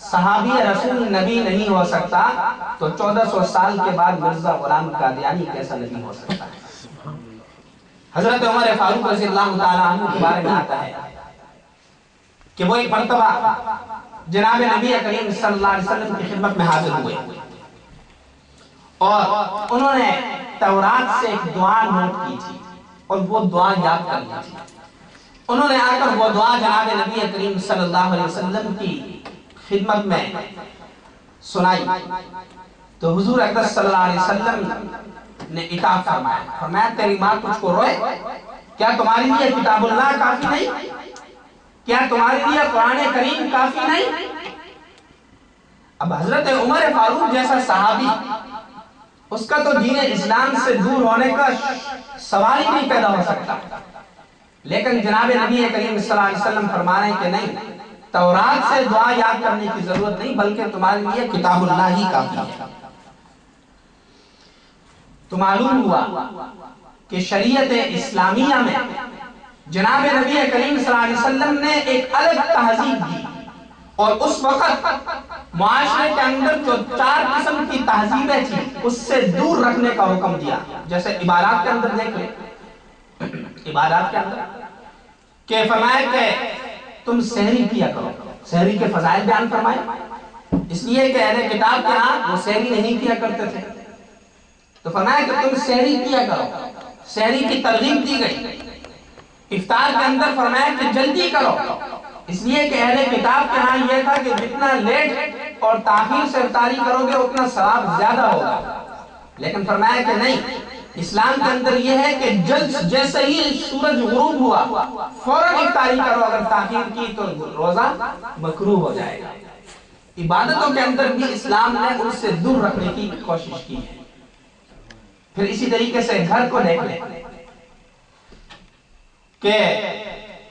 صحابی رسول نبی نہیں ہو سکتا تو 1400 سال کے بعد مرزا غلام قادیانی کیسا نبی ہو سکتا ہے؟ حضرت عمر فاروق رضی اللہ تعالی عنہ کے بارے میں آتا ہے کہ وہ ایک مرتبہ جناب نبی کریم صلی اللہ علیہ وسلم کی خدمت میں حاضر ہوئے، اور انہوں نے تورات سے ایک دعا نوٹ کی تھی اور وہ دعا یاد کر لی تھی۔ انہوں نے آ کر وہ دعا جناب نبی کریم صلی اللہ علیہ وسلم کی خدمت میں سنائی، تو حضور اقدس صلی اللہ علیہ وسلم نے عتاب فرمایا، تیری ماں تجھ کو روئے کیا تمہارے لیے کتاب اللہ کافی نہیں؟ کیا تمہارے لیے قرآن کریم کافی نہیں؟ اب حضرت عمر فاروق جیسا صحابی، اس کا تو دین اسلام سے دور ہونے کا سوال ہی نہیں پیدا ہو سکتا، لیکن جناب نبی کریم صلی اللہ علیہ وسلم فرما رہے ہیں کہ نہیں، تورات سے دعا یاد کرنے کی ضرورت نہیں، بلکہ تمہارے لیے کتاب اللہ ہی کافی ہے۔ تو معلوم ہوا کہ شریعت اسلامیہ میں جناب نبی کریم صلی اللہ علیہ وسلم نے ایک الگ تہذیب دی، اور اس وقت معاشرے کے اندر جو 4 قسم کی تہذیبیں تھیں اس سے دور رکھنے کا حکم دیا۔ جیسے عبادات کے اندر دیکھ لیں، عبادات کے اندر کہ فرمائے کہ تم سحری کیا کرو، سحری کے فضائل بیان فرمائے، اس لیے کہ اہل کتاب کے ہاں وہ سحری نہیں کیا کرتے تھے، تو فرمایا کہ تم سحری کیا کرو، سحری کی ترغیب دی گئی۔ افطار کے اندر فرمایا کہ جلدی کرو، اس لیے کہ اہل کتاب کے ہاں یہ تھا کہ جتنا لیٹ اور تاخیر سے افطاری کرو گے اتنا ثواب زیادہ ہوگا، لیکن فرمایا کہ نہیں، اسلام کے اندر یہ ہے کہ جلد جیسے ہی سورج غروب ہوا فوراً افطاری کرو، اگر تاخیر کی تو روزہ مکروہ ہو جائے گا۔ عبادتوں کے اندر بھی اسلام نے ان سے دور رکھنے کی کوشش کی ہے۔ پھر اسی طریقے سے گھر کو دیکھ لیں کہ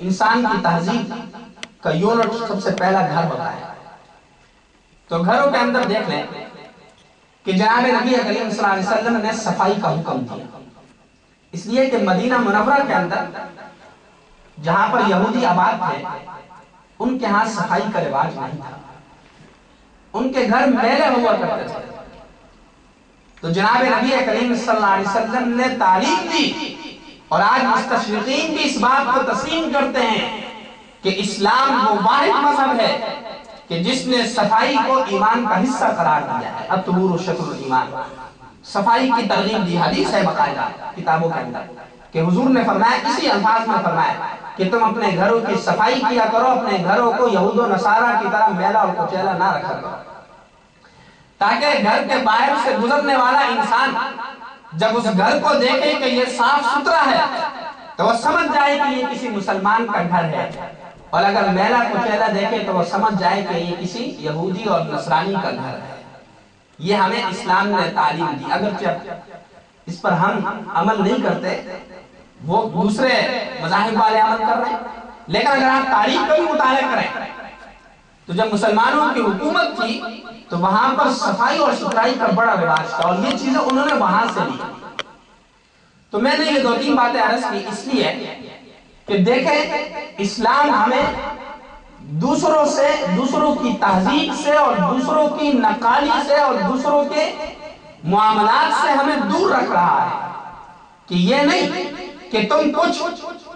انسان کی تہذیب کا یونٹ سب سے پہلا گھر ہوتا ہے، تو گھروں کے اندر دیکھ لیں کہ جناب نبی کریم صلی اللہ علیہ وسلم نے صفائی کا حکم دیا، اس لیے کہ مدینہ منورہ کے اندر جہاں پر یہودی آباد تھے ان کے ہاں صفائی کا رواج نہیں تھا، ان کے گھر میلے ہوا کرتے تھے، تو جناب نبی کریم صلی اللہ علیہ وسلم نے تعلیم دی، اور آج مستشرقین بھی اس بات کو تسلیم کرتے ہیں کہ اسلام وہ واحد مذہب ہے کہ جس نے صفائی کو ایمان کا حصہ قرار دیا ہے۔ الطہور شطر الایمان، صفائی کی ترغیب دی، حدیث ہے باقاعدہ کتابوں کے اندر کہ حضور نے فرمایا، اسی الفاظ میں فرمایا کہ تم اپنے گھروں کی صفائی کیا کرو، اپنے گھروں کو یہود و نصارہ کی طرح میلا اور کچیلا نہ رکھا کرو، تاکہ گھر کے باہر سے گزرنے والا انسان جب اس گھر کو دیکھے کہ یہ صاف ستھرا ہے تو وہ سمجھ جائے کہ یہ کسی مسلمان کا گھر ہے، اور اگر میلا کچیلا دیکھے تو وہ سمجھ جائے کہ یہ کسی یہودی اور نصرانی کا گھر ہے۔ یہ ہمیں اسلام نے تعلیم دی، اگرچہ اس پر ہم عمل نہیں کرتے، وہ دوسرے مذاہب والے عمل کر رہے ہیں، لیکن اگر آپ تاریخ کا بھی مطالعہ کریں تو جب مسلمانوں کی حکومت تھی تو وہاں پر صفائی اور ستھرائی کا بڑا رواج تھا، اور یہ چیزیں انہوں نے وہاں سے لی۔ تو میں نے یہ 2-3 باتیں عرض کی اس لیے کہ دیکھیں اسلام ہمیں دوسروں سے، دوسروں کی تہذیب سے اور دوسروں کی نقالی سے اور دوسروں کے معاملات سے ہمیں دور رکھ رہا ہے، کہ یہ نہیں کہ تم کچھ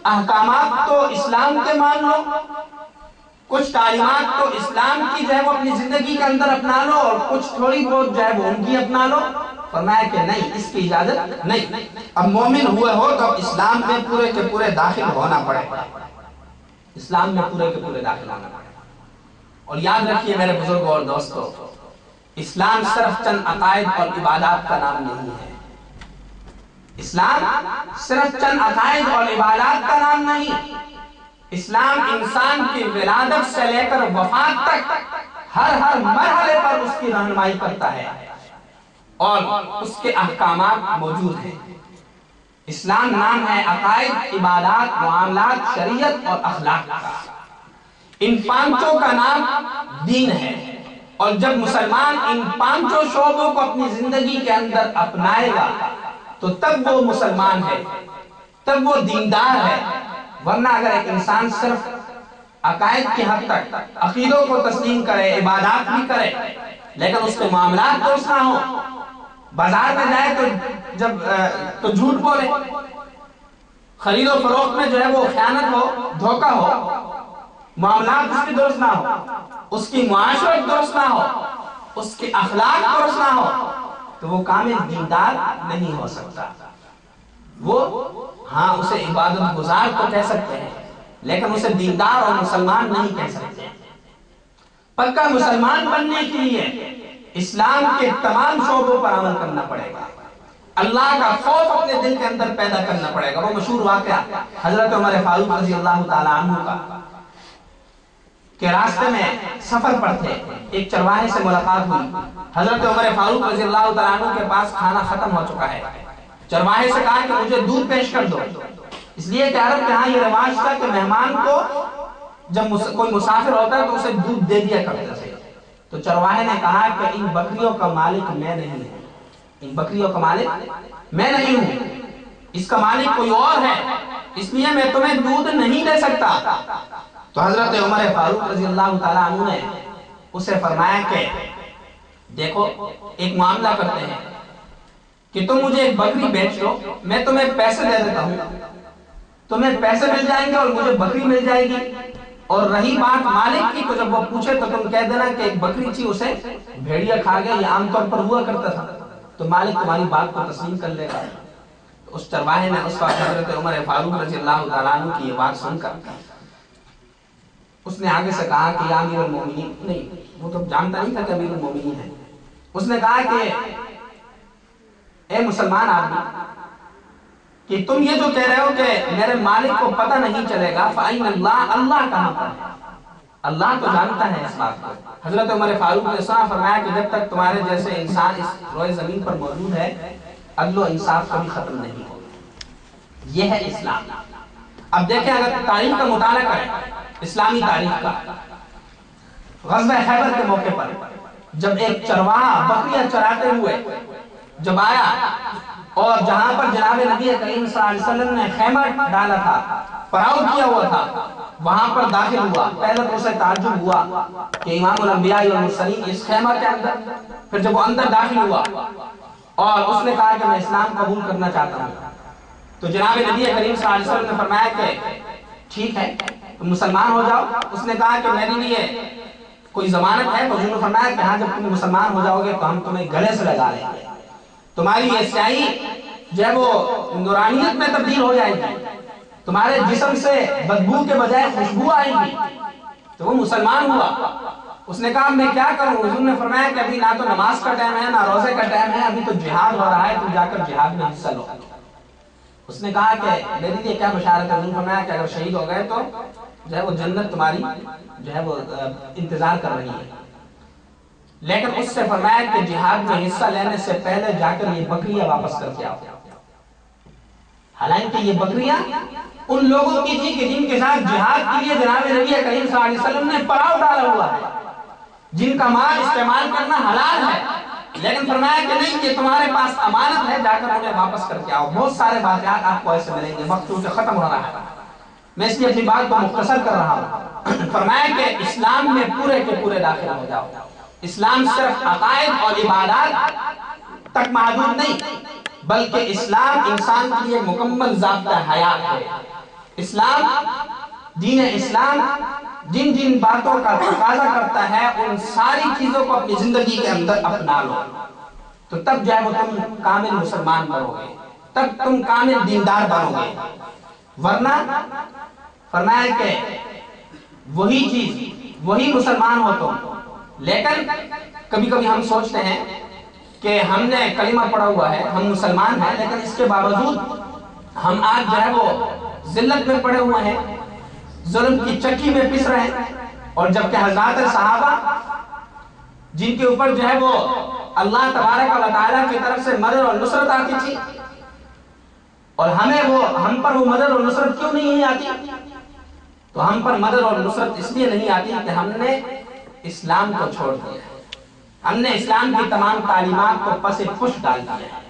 احکامات تو اسلام کے مان لو، کچھ تعلیمات تو اسلام کی جو ہے وہ اپنی زندگی کے اندر اپنا لو، اور کچھ تھوڑی بہت جو ہے وہ ان کی اپنا لو۔ فرمایا کہ نہیں، اس کی اجازت نہیں، اب مومن ہوئے ہو تو اسلام میں پورے کے پورے داخل ہونا پڑے، اسلام میں پورے کے پورے داخل ہونا پڑے۔ اور یاد رکھیے میرے بزرگوں اور دوستوں، اسلام صرف چند عقائد اور عبادات کا نام نہیں ہے، اسلام صرف چند عقائد اور عبادات کا نام نہیں، اسلام انسان کی ولادت سے لے کر وفات تک ہر مرحلے پر اس کی رہنمائی کرتا ہے، اور اس کے احکامات موجود ہیں۔ اسلام نام ہے عقائد، عبادات، معاملات، شریعت اور اخلاق کا، ان 5 کا نام دین ہے، اور جب مسلمان ان 5 شعبوں کو اپنی زندگی کے اندر اپنائے گا تو تب وہ مسلمان ہے، تب وہ دیندار ہے، ورنہ اگر ایک انسان صرف عقائد کی حد تک عقیدوں کو تسلیم کرے، عبادات بھی کرے، لیکن اس کے معاملات درست نہ ہو، بازار میں جائے تو جھوٹ بولے، خرید و فروخت میں جو ہے وہ خیانت ہو، دھوکہ ہو، معاملات اس کی درست نہ ہو، اس کی معاشرت درست نہ ہو، اس کے اخلاق درست نہ ہو، تو وہ کامل دیندار نہیں ہو سکتا۔ وہ ہاں اسے عبادت گزار تو کہہ سکتے ہیں، لیکن اسے دیندار اور مسلمان نہیں کہہ سکتے۔ پکا مسلمان بننے کے لیے اسلام کے تمام شعبوں پر عمل کرنا پڑے گا، اللہ کا خوف اپنے دل کے اندر پیدا کرنا پڑے گا۔ وہ مشہور واقعہ حضرت عمر فاروق رضی اللہ تعالیٰ عنہ کا کہ راستے میں سفر پر تھے، ایک چرواہے سے ملاقات ہوئی۔ حضرت عمر فاروق رضی اللہ تعالیٰ عنہ کے پاس کھانا ختم ہو چکا ہے۔ چرواہے سے کہا کہ مجھے دودھ پیش کر دو، اس لیے کہ عرب کے ہاں یہ رواج تھا کہ مہمان کو جب کوئی مسافر ہوتا ہے تو اسے دودھ دے دیا کرتے تھے۔ تو چرواہے نے کہا کہ ان بکریوں کا مالک میں نہیں ہوں، ان بکریوں کا مالک میں نہیں ہوں، اس کا مالک کوئی اور ہے، اس لیے میں تمہیں دودھ نہیں دے سکتا۔ تو حضرت عمر فاروق رضی اللہ تعالیٰ عنہ نے اسے فرمایا کہ دیکھو ایک معاملہ کرتے ہیں کہ تم مجھے ایک بکری بیچ دو، میں تمہیں پیسے دے دیتا ہوں، تمہیں پیسے مل جائیں گے اور مجھے بکری مل جائے گی، اور رہی بات مالک کی تو جب وہ پوچھے تو تم کہہ دینا کہ ایک بکری تھی اسے بھیڑیا کھا گیا، یہ عام طور پر ہوا کرتا تھا، تو مالک تمہاری بات کو تسلیم کر لے گا۔ تو اس چرواہے نے اس وقت حضرت عمر فاروق رضی اللہ تعالیٰ عنہ کی یہ بات سن کر اس نے آگے سے کہا کہ یا امیر المومنین، نہیں وہ تو جانتا نہیں تھا کہ امیر المومنین ہے، اس نے کہا کہ اے مسلمان آدمی کہ تم یہ جو کہہ رہے ہو کہ میرے مالک کو پتہ نہیں چلے گا، فَأَيْنَ اللَّهِ، اللہ کہاں پر ہے؟ اللہ تو جانتا ہے اس بات کو۔ حضرت عمر فاروق نے فرمایا کہ جب تک تمہارے جیسے انسان اس روئے زمین پر موجود ہے عدل و انصاف کبھی ختم نہیں ہوگا۔ یہ ہے اسلام۔ اب دیکھیں اگر تاریخ کا مطالعہ کریں، اسلامی تاریخ کا، غزوہ خیبر کے موقع پر جب ایک چرواہا بکریاں چراتے ہوئے جب آیا اور جہاں پر جناب نبی کریم صلی اللہ علیہ وسلم نے خیمہ ڈالا تھا، پڑاؤ کیا ہوا تھا، وہاں پر داخل ہوا، پہلے تو اسے تعجب ہوا کہ امام الانبیاء والمرسلین اس خیمہ کے اندر، پھر جب وہ اندر داخل ہوا اور اس نے کہا کہ میں اسلام قبول کرنا چاہتا ہوں، تو جناب نبی کریم صلی اللہ علیہ وسلم نے فرمایا کہ ٹھیک ہے تم مسلمان ہو جاؤ۔ اس نے کہا کہ میرے لیے کوئی ضمانت ہے؟ تو حضور نے فرمایا کہ ہاں جب تم مسلمان ہو جاؤ گے تو ہم تمہیں گلے سے لگا لیں گے، تمہاری یہ سیاہی جو ہے وہ نورانیت میں تبدیل ہو جائے گی، تمہارے جسم سے بدبو کے بجائے خوشبو آئے گی۔ تو وہ مسلمان ہوا۔ اس نے کہا میں کیا کروں؟ حضور نے فرمایا کہ ابھی نہ تو نماز کا ٹائم ہے نہ روزے کا ٹائم ہے، ابھی تو جہاد ہو رہا ہے، تم جا کر جہاد میں حصہ لو۔ اس نے کہا کہ میرے لیے کیا بشارت ہے؟ حضور نے فرمایا کہ اگر شہید ہو گئے تو جو ہے وہ جنت تمہاری جو ہے وہ انتظار کر رہی ہے، لیکن اس سے فرمایا کہ جہاد میں حصہ لینے سے پہلے جا کر یہ بکریاں واپس کر کے آؤ۔ حالانکہ یہ بکریاں ان لوگوں کی تھی کہ جن کے ساتھ جہاد کے لیے جناب نبی کریم صلی اللہ علیہ وسلم نے پڑاؤ ڈالا ہوا ہے، جن کا مال استعمال کرنا حلال ہے، لیکن فرمایا کہ نہیں یہ تمہارے پاس امانت ہے، جا کر انہیں واپس کر کے آؤ۔ بہت سارے واقعات آپ کو ایسے ملیں گے، وقت چونکہ ختم ہو رہا ہے، میں اس لیے اپنی بات کو مختصر کر رہا ہوں۔ فرمایا کہ اسلام میں پورے کے پورے داخل ہو جاؤ۔ اسلام صرف عقائد اور عبادات تک محدود نہیں، بلکہ اسلام انسان کے لیے مکمل ضابطہ حیات ہے۔ اسلام، دین اسلام جن جن باتوں کا تقاضا کرتا ہے ان ساری چیزوں کو اپنی زندگی کے اندر اپنا لو، تو تب جو ہے وہ تم کامل مسلمان بنو گے، تب تم کامل دیندار بنو گے۔ ورنہ فرمایا کہ وہی چیز، وہی مسلمان ہو تم، لیکن کبھی کبھی ہم سوچتے ہیں کہ ہم نے کلمہ پڑھا ہوا ہے، ہم مسلمان ہیں، لیکن اس کے باوجود ہم آج جو ہے وہ ذلت میں پڑے ہوئے ہیں، ظلم کی چکی میں پس رہے ہیں، اور جبکہ حضرات صحابہ جن کے اوپر جو ہے وہ اللہ تبارک و تعالیٰ کی طرف سے مدد اور نصرت آتی تھی، اور ہم پر وہ مدد اور نصرت کیوں نہیں آتی؟ تو ہم پر مدد اور نصرت اس لیے نہیں آتی کہ ہم نے اسلام کو چھوڑ دیا ہے، ہم نے اسلام کی تمام تعلیمات کو پس پش ڈال دیا ہے۔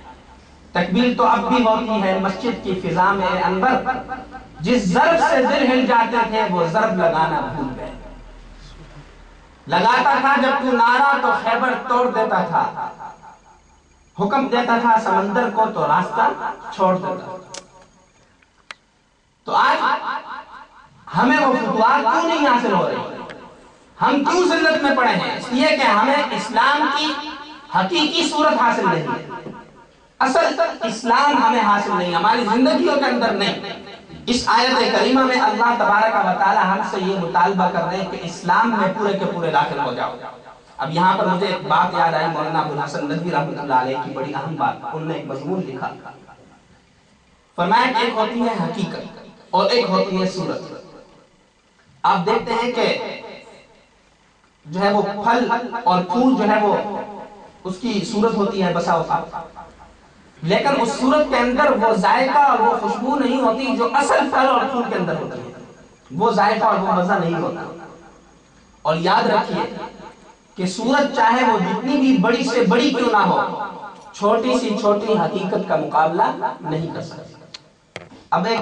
تکبیر تو اب بھی ہوتی ہے مسجد کی فضا میں انور، جس ضرب سے دل ہل جاتے تھے وہ ضرب لگانا بھول گئے۔ لگاتا تھا جب تو نعرہ تو خیبر توڑ دیتا تھا، حکم دیتا تھا سمندر کو تو راستہ چھوڑ دیتا۔ تو آج ہمیں وہ فتوحات کیوں نہیں حاصل ہو رہی؟ ہم کیوں ذلت میں پڑے ہیں؟ اس لیے کہ ہمیں اسلام کی حقیقی صورت حاصل نہیں ہے، اصل اسلام ہمیں حاصل نہیں، ہماری زندگیوں کے اندر نہیں۔ اس آیت کریمہ میں اللہ تبارک و تعالی ہم سے یہ مطالبہ کر رہے ہیں کہ اسلام میں پورے کے پورے داخل ہو جاؤ۔ اب یہاں پر مجھے ایک بات یاد آئی، مولانا ابوالحسن ندوی رحمۃ اللہ علیہ کی بڑی اہم بات، انہوں نے ایک مضمون لکھا، فرمایا کہ ایک ہوتی ہے حقیقت اور ایک ہوتی ہے صورت۔ آپ دیکھتے ہیں کہ جو ہے وہ پھل اور پھول جو ہے وہ اس کی صورت ہوتی ہے بسا اوقات، لیکن اس صورت کے اندر وہ ذائقہ اور وہ خوشبو نہیں ہوتی جو اصل پھل اور پھول کے اندر ہوتی ہے، وہ ذائقہ اور وہ مزہ نہیں ہوتا۔ اور یاد رکھیے کہ صورت چاہے وہ جتنی بھی بڑی سے بڑی کیوں نہ ہو، چھوٹی سی چھوٹی حقیقت کا مقابلہ نہیں کر سکتی۔ اب ایک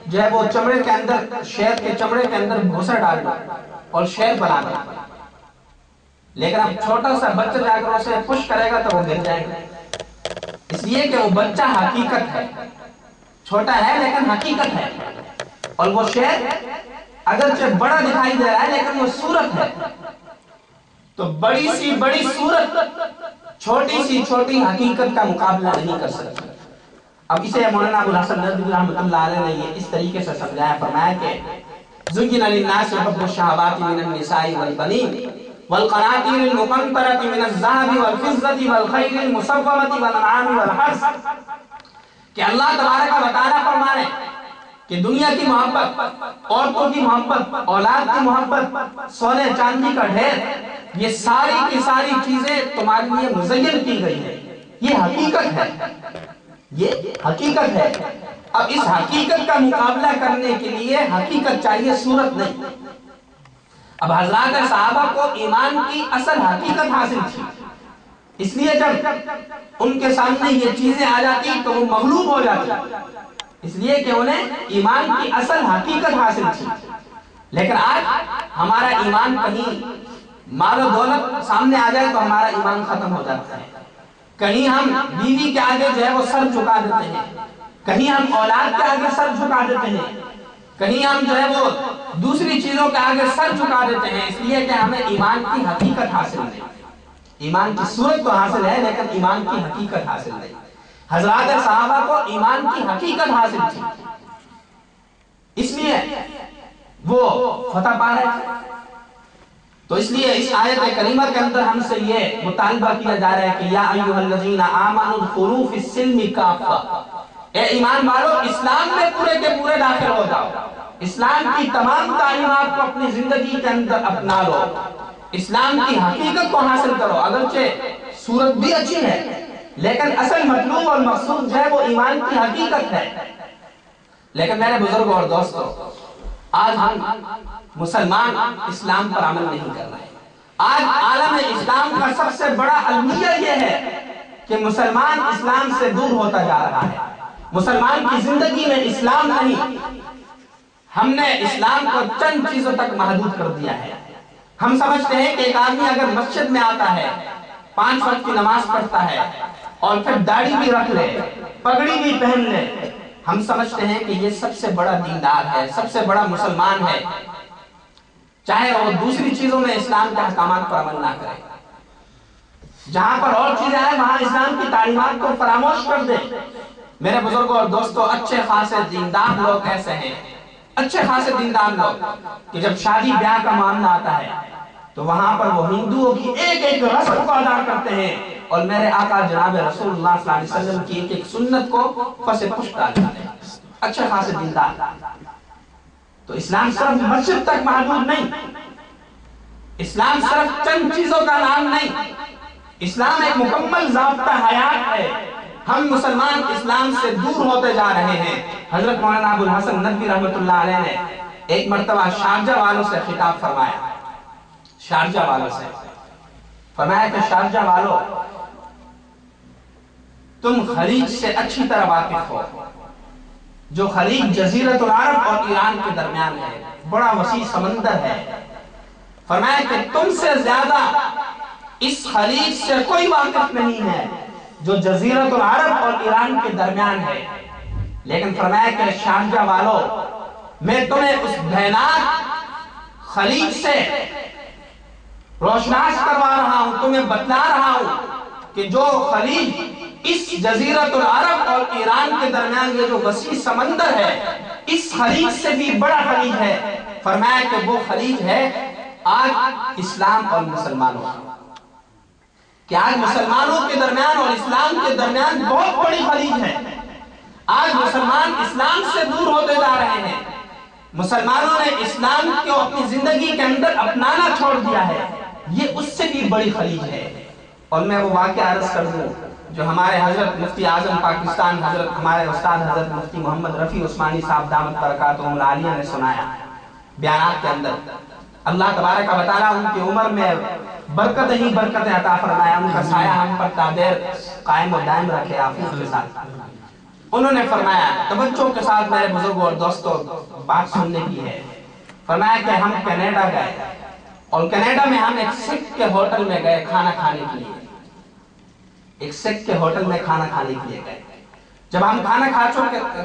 جو ہے وہ چمڑے کے اندر، شہد کے چمڑے کے اندر بھوسا ڈال دو اور شہد بنا دو، لیکن اب چھوٹا سا بچہ جا کر اسے پش کرے گا تو وہ گر جائے گا، اس لیے کہ وہ بچہ حقیقت ہے، چھوٹا ہے لیکن حقیقت ہے، اور وہ شہد اگرچہ بڑا دکھائی دے رہا ہے لیکن وہ صورت ہے۔ تو بڑی سی بڑی صورت چھوٹی سی چھوٹی حقیقت کا مقابلہ نہیں کر سکتی۔ اب اسے مولانا ابوالحسن ندوی رحمۃ اللہ علیہ نے یہ اس طریقے سے سمجھایا، فرمایا کہ زُيِّنَ لِلنَّاسِ حُبُّ الشَّهَوَاتِ مِنَ النِّسَاءِ وَالْبَنِينَ وَالْقَنَاطِيرِ الْمُقَنطَرَةِ مِنَ الذَّهَبِ وَالْفِضَّةِ وَالْخَيْلِ الْمُسَوَّمَةِ وَالْأَنْعَامِ وَالْحَرْثِ، کہ اللہ تبارک و تعالیٰ فرمانے کہ دنیا کی محبت، عورتوں کی محبت، اولاد کی محبت، سونے چاندی کا ڈھیر، یہ ساری کی ساری چیزیں تمہارے لیے مزین کی گئی ہیں، یہ حقیقت ہے، یہ حقیقت ہے۔ اب اس حقیقت کا مقابلہ کرنے کے لیے حقیقت چاہیے، صورت نہیں۔ اب حضرات صحابہ کو ایمان کی اصل حقیقت حاصل تھی، اس لیے جب ان کے سامنے یہ چیزیں آ جاتی تو وہ مغلوب ہو جاتی، اس لیے کہ انہیں ایمان کی اصل حقیقت حاصل تھی۔ لیکن آج ہمارا ایمان کہیں مال و دولت سامنے آ جائے تو ہمارا ایمان ختم ہو جاتا ہے، کہیں ہم بیوی کے آگے جو ہے وہ سر جھکا دیتے ہیں، کہیں ہم اولاد کے آگے سر جھکا دیتے ہیں، کہیں ہم جو ہے وہ دوسری چیزوں کے آگے سر جھکا دیتے ہیں، اس لیے کہ ہمیں ایمان کی حقیقت حاصل نہیں۔ ایمان کی صورت تو حاصل ہے لیکن ایمان کی حقیقت حاصل نہیں۔ حضرات صحابہ کو ایمان کی حقیقت حاصل تھی، اس لیے وہ فتح پا رہے تھے۔ تو اس لیے اس آیت کریمہ کے اندر ہم سے یہ مطالبہ کیا جا رہا ہے کہ یا ایھا الذین آمنوا ادخلوا فی السلم کافہ، اے ایمان والو اسلام میں پورے کے پورے داخل ہو جاؤ، اسلام کی تمام تعلیمات کو اپنی زندگی کے اندر اپنا لو، اسلام کی حقیقت کو حاصل کرو۔ اگرچہ صورت بھی اچھی ہے لیکن اصل مطلوب اور مقصود جو ہے وہ ایمان کی حقیقت ہے۔ لیکن میرے بزرگوں اور دوستوں، آج ہم مسلمان اسلام پر عمل نہیں کر رہے۔ آج عالم اسلام کا سب سے بڑا المیہ یہ ہے کہ مسلمان اسلام سے دور ہوتا جا رہا ہے، مسلمان کی زندگی میں اسلام نہیں، ہم نے اسلام کو چند چیزوں تک محدود کر دیا ہے۔ ہم سمجھتے ہیں کہ ایک آدمی اگر مسجد میں آتا ہے، 5 وقت کی نماز پڑھتا ہے اور پھر داڑھی بھی رکھ لے، پگڑی بھی پہن لے، ہم سمجھتے ہیں کہ یہ سب سے بڑا دیندار ہے، سب سے بڑا مسلمان ہے، چاہے وہ دوسری چیزوں میں اسلام کے احکامات پر عمل نہ کرے۔ جہاں پر اور چیزیں ہیں وہاں اسلام کی تعلیمات کو فراموش کر دے۔ میرے بزرگوں اور دوستوں، اچھے خاصے دیندار لوگ ایسے ہیں، اچھے خاصے دیندار لوگ کہ جب شادی بیاہ کا معاملہ آتا ہے تو وہاں پر وہ ہندوؤں کی ایک ایک رسم کو ادا کرتے ہیں اور میرے آقا جناب رسول اللہ صلی اللہ علیہ وسلم کی ایک ایک سنت کو پس پش ڈالتے ہیں، اچھے خاصے دیندار۔ تو اسلام صرف مسجد تک محدود نہیں، اسلام صرف چند چیزوں کا نام نہیں، اسلام ایک مکمل ضابطہ حیات ہے۔ ہم مسلمان اسلام سے دور ہوتے جا رہے ہیں۔ حضرت مولانا ابوالحسن ندوی رحمۃ اللہ علیہ نے ایک مرتبہ شارجہ والوں سے خطاب فرمایا، شارجہ والوں سے فرمایا کہ شارجہ والوں، تم خلیج سے اچھی طرح واقف ہو، جو خلیج جزیرۃ العرب اور ایران کے درمیان ہے، بڑا وسیع سمندر ہے۔ فرمایا کہ تم سے زیادہ اس خلیج سے کوئی واقف نہیں ہے جو جزیرۃ العرب اور ایران کے درمیان ہے، لیکن فرمایا کہ شارجہ والوں، میں تمہیں اس بھیانک خلیج سے روشناس کروا رہا ہوں، تمہیں بتلا رہا ہوں کہ جو خلیج اس جزیرۃ العرب اور ایران کے درمیان یہ جو وسیع سمندر ہے، اس خلیج سے بھی بڑا خلیج ہے۔ فرمایا کہ وہ خلیج ہے آج اسلام اور مسلمانوں۔ کہ آج مسلمانوں کے درمیان اور اسلام کے درمیان بہت بڑی خلیج ہے. آج مسلمان اسلام سے دور ہوتے جا رہے ہیں. مسلمانوں نے اسلام کو اپنی زندگی کے اندر اپنانا چھوڑ دیا ہے. یہ اس سے بھی بڑی خلیج ہے. اور میں وہ واقعہ عرض کر دوں جو ہمارے حضرت مفتی اعظم پاکستان حضرت ہمارے استاد حضرت مفتی محمد رفیع عثمانی صاحب دامت برکاتہم العالیہ نے سنایا بیانات کے اندر. اللہ تبارک و تعالیٰ ان کی عمر میں برکت ہی برکت عطا فرمایا. ان کا سایہ ہم پر تادیر قائم و دائم رکھے عافیت کے ساتھ. انہوں نے فرمایا توجہ کے ساتھ میرے بزرگوں اور دوستوں بات سننے کی ہے. فرمایا کہ ہم کینیڈا گئے اور کینیڈا میں ہم ایک سکھ کے ہوٹل میں گئے کھانا کھانے کے لیے. ایک سکھ کے ہوٹل میں کھانا کھانے کے لیے گئے. جب ہم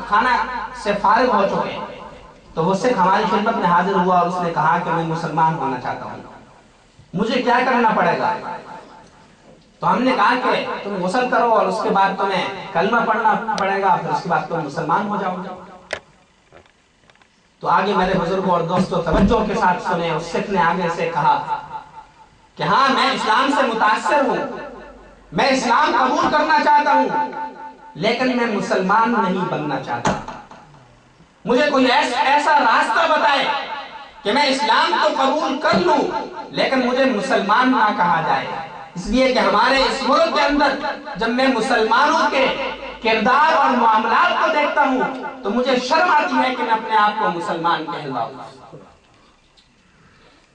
کھانا سے فارغ ہو چکے تو وہ سکھ ہماری خدمت میں حاضر ہوا اور اس نے کہا کہ میں مسلمان ہونا چاہتا ہوں, مجھے کیا کرنا پڑے گا؟ تو ہم نے کہا کہ تم غسل کرو اور اس کے بعد تمہیں کلمہ پڑھنا پڑے گا, پھر اس کے بعد تم مسلمان ہو جاؤ گے. تو آگے میرے بزرگوں اور دوستوں توجہ کے ساتھ سنیں. اس سکھ نے آگے سے کہا کہ ہاں میں اسلام سے متاثر ہوں, میں اسلام قبول کرنا چاہتا ہوں, لیکن میں مسلمان نہیں بننا چاہتا. مجھے کوئی ایسا راستہ بتائے کہ میں اسلام کو قبول کر لوں لیکن مجھے مسلمان نہ کہا جائے. اس لیے کہ ہمارے اس ملک کے اندر جب میں مسلمانوں کے کردار اور معاملات کو دیکھتا ہوں تو مجھے شرم آتی ہے کہ میں اپنے آپ کو مسلمان کہلاؤں.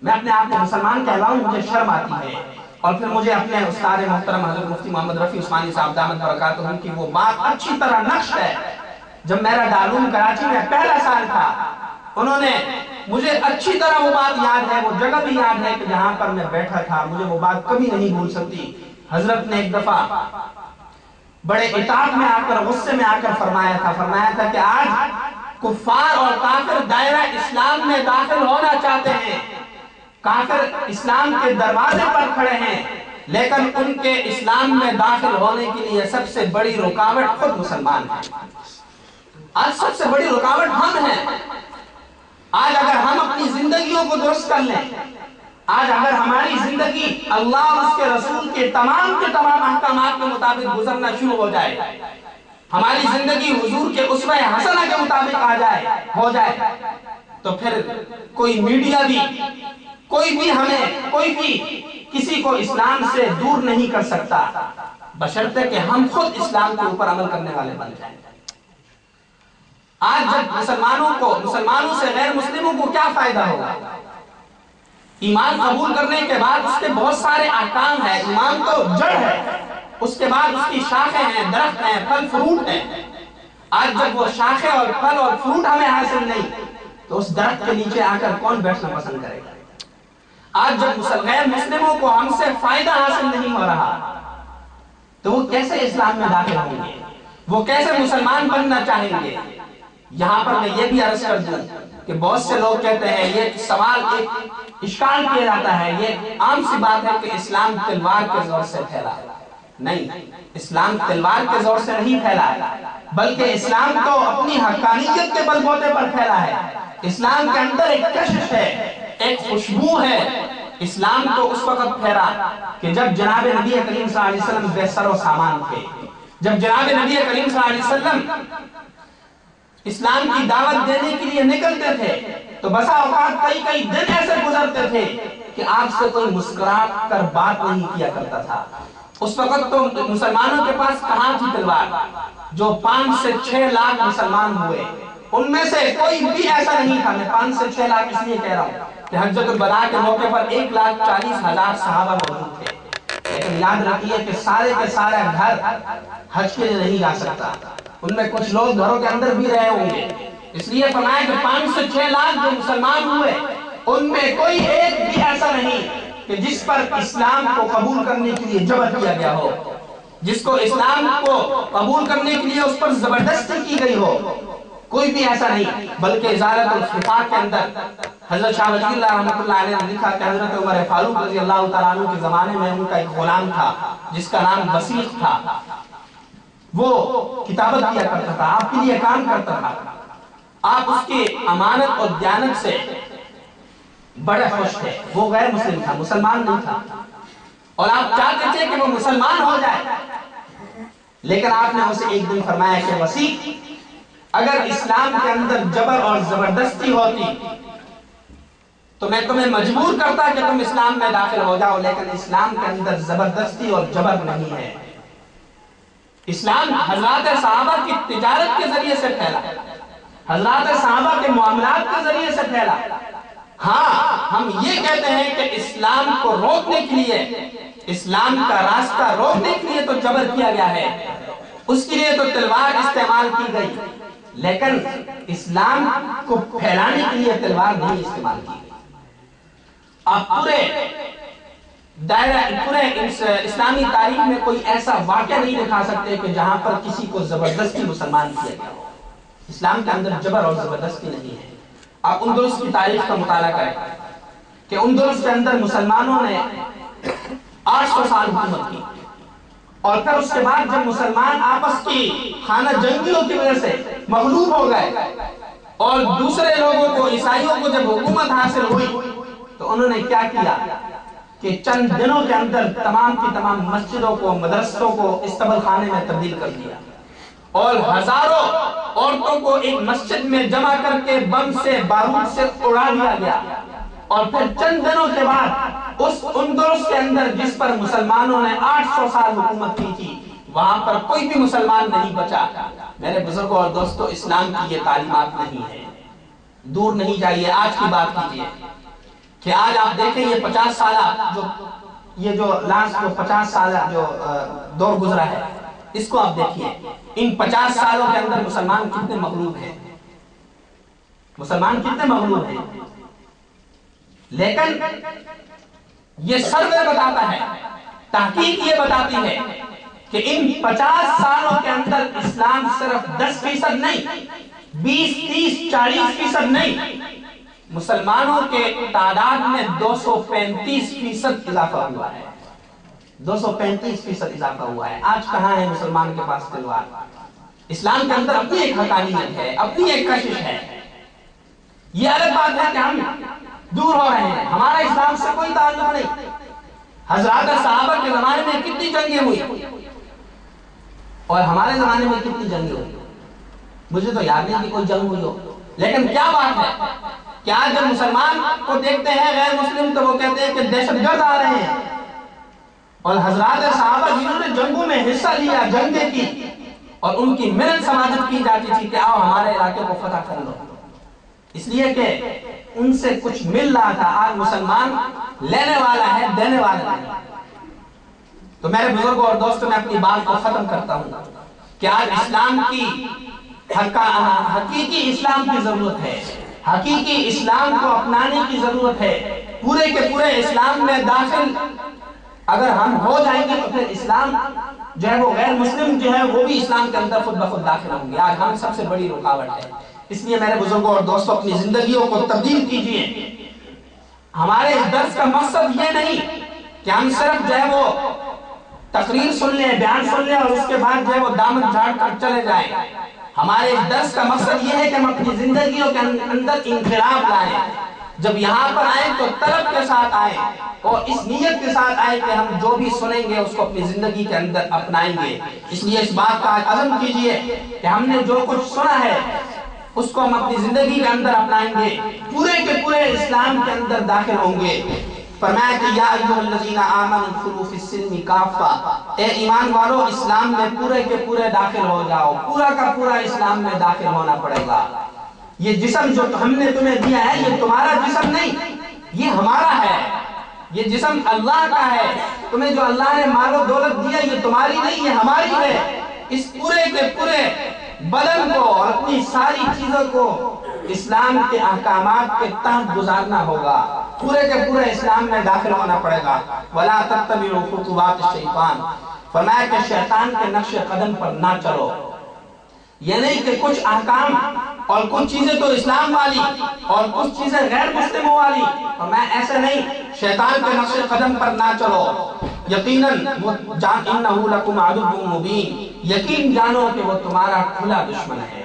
میں اپنے آپ کو مسلمان کہلاؤں, مجھے شرم آتی ہے. اور پھر مجھے اپنے استاد محترم حضرت مفتی محمد رفیع عثمانی صاحب دامت برکاتہم کی وہ بات اچھی طرح نقش ہے. جب میرا دارالعلوم کراچی میں پہلا سال تھا, انہوں نے مجھے اچھی طرح وہ بات یاد ہے, وہ جگہ بھی یاد ہے کہ جہاں پر میں بیٹھا تھا. مجھے وہ بات کبھی نہیں بھول سکتی. حضرت نے ایک دفعہ بڑے اطاعت میں آ کر غصے میں آ کر فرمایا تھا کہ آج کفار اور کافر دائرہ اسلام میں داخل ہونا چاہتے ہیں. کافر اسلام کے دروازے پر کھڑے ہیں لیکن ان کے اسلام میں داخل ہونے کے لیے سب سے بڑی رکاوٹ خود مسلمان ہیں. آج سب سے بڑی رکاوٹ ہم ہیں. آج اگر ہم اپنی زندگیوں کو درست کر لیں, آج اگر ہماری زندگی اللہ اور اس کے رسول کے تمام احکامات کے مطابق گزرنا شروع ہو جائے, ہماری زندگی حضور کے اسوہ حسنہ کے مطابق ہو جائے, تو پھر کوئی میڈیا بھی کوئی بھی کسی کو اسلام سے دور نہیں کر سکتا بشرطے کہ ہم خود اسلام کے اوپر عمل کرنے والے بن جائیں. آج جب مسلمانوں سے غیر مسلموں کو کیا فائدہ ہوگا؟ ایمان قبول کرنے کے بعد اس کے بہت سارے احکام ہیں. ایمان تو جڑ ہے, اس کے بعد اس کی شاخیں ہیں, درخت ہیں, پھل فروٹ ہیں. آج جب وہ شاخیں اور پھل اور فروٹ ہمیں حاصل نہیں تو اس درخت کے نیچے آ کر کون بیٹھنا پسند کرے گا؟ آج جب غیر مسلموں کو ہم سے فائدہ حاصل نہیں ہو رہا تو وہ کیسے اسلام میں داخل ہوں گے؟ وہ کیسے مسلمان بننا چاہیں گے؟ یہاں پر میں یہ بھی عرض کر دوں کہ بہت سے لوگ کہتے ہیں, یہ سوال ایک اشکال کیا جاتا ہے, یہ عام سی بات ہے کہ اسلام تلوار کے زور سے پھیلا. نہیں, اسلام تلوار کے زور سے نہیں پھیلا, بلکہ اسلام تو اپنی حقانیت کے بل بوتے پر پھیلا ہے. اسلام کے اندر ایک کشش ہے, ایک خوشبو ہے. اسلام تو اس وقت پھیلا کہ جب جناب نبی کریم صلی اللہ علیہ وسلم بے سر و سامان تھے. جب جناب نبی کریم صلی اللہ علیہ وسلم اسلام کی دعوت دینے کے لیے نکلتے تھے تو بسا اوقات کئی دن ایسے گزرتے تھے کہ آپ سے کوئی مسکرا کر بات نہیں کیا کرتا تھا. اس وقت تو مسلمانوں کے پاس کہاں تھی تلوار؟ جو 5 سے 6 لاکھ مسلمان ہوئے ان میں سے کوئی بھی ایسا نہیں تھا. میں 5 سے 6 لاکھ اس لیے کہہ رہا ہوں کہ حجۃ الوداع کے موقع پر 1,40,000 صحابہ موجود تھے. لیکن یاد رکھیے کہ سارے کے سارے گھر حج کے لیے نہیں جا سکتا, ان میں کچھ لوگ گھروں کے اندر بھی رہے ہوں گے. اس لیے فرمایا کہ 5 سے 6 لاکھ جو مسلمان ہوئے ان میں کوئی ایک بھی ایسا نہیں کہ جس پر اسلام کو قبول کرنے کے لیے جبر کیا گیا ہو, جس کو اسلام کو قبول کرنے کے لیے اس پر زبردستی کی گئی ہو. کوئی بھی ایسا نہیں, بلکہ ازالت الخفاق کے اندر حضرت شاہ ولی اللہ رحمۃ اللہ علیہ نے لکھا کہ حضرت عمر فاروق رضی اللہ تعالیٰ عنہ کے زمانے میں ان کا ایک غلام تھا جس کا نام وسیق تھا. وہ کتابت کیا کرتا تھا, آپ کے لیے کام کرتا تھا. آپ اس کی امانت اور دیانت سے بڑے خوش تھے. وہ غیر مسلم تھا, مسلمان نہیں تھا. اور آپ چاہتے تھے کہ وہ مسلمان ہو جائے، لیکن آپ نے اسے ایک دن فرمایا کہ وسیع، اگر اسلام کے اندر جبر اور زبردستی ہوتی تو میں تمہیں مجبور کرتا کہ تم اسلام میں داخل ہو جاؤ، لیکن اسلام کے اندر زبردستی اور جبر نہیں ہے۔ اسلام حضرات صحابہ کی تجارت کے ذریعے سے پھیلا، حضرات صحابہ کے معاملات کے ذریعے سے پھیلا۔ ہاں، ہم یہ کہتے ہیں کہ اسلام کو روکنے کے لیے، اسلام کا راستہ روکنے کے لیے تو جبر کیا گیا ہے، اس کے لیے تو تلوار استعمال کی گئی، لیکن اسلام کو پھیلانے کے لیے تلوار نہیں استعمال کی گئی۔ آپ پورے اسلامی تاریخ میں کوئی ایسا واقعہ نہیں دکھا سکتے کہ جہاں پر کسی کو زبردستی مسلمان کیا گیا ہو۔ اسلام کے اندر جبر اور زبردستی نہیں ہے۔ آپ اندلس کی تاریخ کا مطالعہ کریں کہ اندلس کے اندر مسلمانوں نے 800 سال حکومت کی، اور پھر اس کے بعد جب مسلمان آپس کی خانہ جنگیوں کی وجہ سے مغلوب ہو گئے اور دوسرے لوگوں کو، عیسائیوں کو جب حکومت حاصل ہوئی تو انہوں نے کیا کیا کہ چند دنوں کے اندر تمام کی تمام مسجدوں کو، مدرسوں کو استقبال خانے میں تبدیل کر دیا، اور ہزاروں عورتوں کو ایک مسجد میں جمع کر کے بم سے، بارود سے اڑا دیا گیا۔ اور پھر چند دنوں کے بعد اس اندلس کے اندر جس پر مسلمانوں نے 800 سال حکومت کی تھی، وہاں پر کوئی بھی مسلمان نہیں بچا۔ میرے بزرگوں اور دوستوں، اسلام کی یہ تعلیمات نہیں ہے۔ دور نہیں جائیے، آج کی بات کیجیے کہ آج آپ دیکھیں یہ 50 سالہ جو لاسٹ 50 سالہ جو دور گزرا ہے، اس کو آپ دیکھیے، ان 50 سالوں کے اندر مسلمان کتنے مغلوب ہیں، مسلمان کتنے مغلوب ہیں۔ لیکن یہ سروے بتاتا ہے، تحقیق یہ بتاتی ہے کہ ان 50 سالوں کے اندر اسلام صرف 10% نہیں، 20، 30، 40% نہیں، مسلمانوں کے تعداد میں 235% اضافہ ہوا ہے۔ 235% اضافہ ہوا ہے۔ آج کہاں ہے مسلمان کے پاس تلوار؟ اسلام کے اندر اپنی ایک حقانیت ہے، اپنی ایک کشش ہے۔ یہ الگ بات ہے کہ ہم دور ہو رہے ہیں، ہمارا اسلام سے کوئی تعلق نہیں۔ حضرات صحابہ کے زمانے میں کتنی جنگیں ہوئی اور ہمارے زمانے میں کتنی جنگیں ہوئی؟ مجھے تو یاد نہیں کہ کوئی جنگ ہوئی ہو، لیکن کیا بات ہے کہ آج جب مسلمان کو دیکھتے ہیں غیر مسلم تو وہ کہتے ہیں کہ دہشت گرد آ رہے ہیں، اور حضرات صحابہ جنہوں نے جنگوں میں حصہ لیا، جنگیں کی، اور ان کی محنت سماجت کی جاتی تھی کہ آؤ ہمارے علاقے کو فتح کر لو، اس لیے کہ ان سے کچھ مل رہا تھا۔ آج مسلمان لینے والا ہے، دینے والا نہیں۔ تو میرے بزرگوں اور دوستوں، میں اپنی بات کو ختم کرتا ہوں کہ آج اسلام کی حقیقی اسلام کی ضرورت ہے، حقیقی اسلام کو اپنانے کی ضرورت ہے۔ پورے کے پورے اسلام میں داخل اگر ہم ہو جائیں گے تو پھر اسلام جو ہے وہ غیر مسلم جو ہے وہ بھی اسلام کے اندر خود بخود داخل ہوں گے۔ آج ہم سب سے بڑی رکاوٹ ہے۔ اس لیے میرے بزرگوں اور دوستوں، اپنی زندگیوں کو تبدیل کیجئے۔ ہمارے اس درس کا مقصد یہ نہیں کہ ہم صرف جو ہے وہ تقریر سن لیں، بیان سن لیں اور اس کے بعد جو ہے وہ دامن جھاڑ کر چلے جائیں۔ ہمارے اس درس کا مقصد یہ ہے کہ ہم اپنی زندگیوں کے اندر انقلاب لائیں۔ جب یہاں پر آئیں تو طلب کے ساتھ آئیں اور اس نیت کے ساتھ آئیں کہ ہم جو بھی سنیں گے اس کو اپنی زندگی کے اندر اپنائیں گے۔ اس لیے اس بات کا عزم کیجئے کہ ہم نے جو کچھ سنا ہے اس کو ہم اپنی زندگی کے اندر اپنائیں گے، پورے کے پورے اسلام کے اندر داخل ہوں گے۔ فرمایا کہ یا ایھا الذین آمنوا ادخلوا فی السلم کافہ، اے ایمان والو اسلام میں پورے کے پورے داخل ہو جاؤ، پورا کا پورا اسلام میں داخل ہونا پڑے گا۔ یہ جسم جو ہم نے تمہیں دیا ہے یہ تمہارا جسم نہیں، یہ ہمارا ہے، یہ جسم اللہ کا ہے۔ تمہیں جو اللہ نے مال و دولت دیا یہ تمہاری نہیں، یہ ہماری ہے۔ اس پورے کے پورے بدن کو اور اپنی ساری چیزوں کو اسلام کے احکامات کے تحت گزارنا ہوگا، پورے کے پورے اسلام میں داخل ہونا پڑے گا۔ وَلَا تَتَّبِعُوا خُطُوَاتِ الشَّيْطَانِ، فرمایا کہ شیطان کے نقش قدم پر نہ چلو۔ یہ نہیں کہ کچھ احکام اور کچھ چیزیں تو اسلام والی اور کچھ چیزیں غیر مسلموں والی، اور میں ایسے نہیں، شیطان کے نقش قدم پر نہ چلو۔ یقیناً اِنَّهُ لَكُمْ عَدُوٌّ مُّبِينٌ، یقین جانو کہ وہ تمہارا کھلا دشمن ہے۔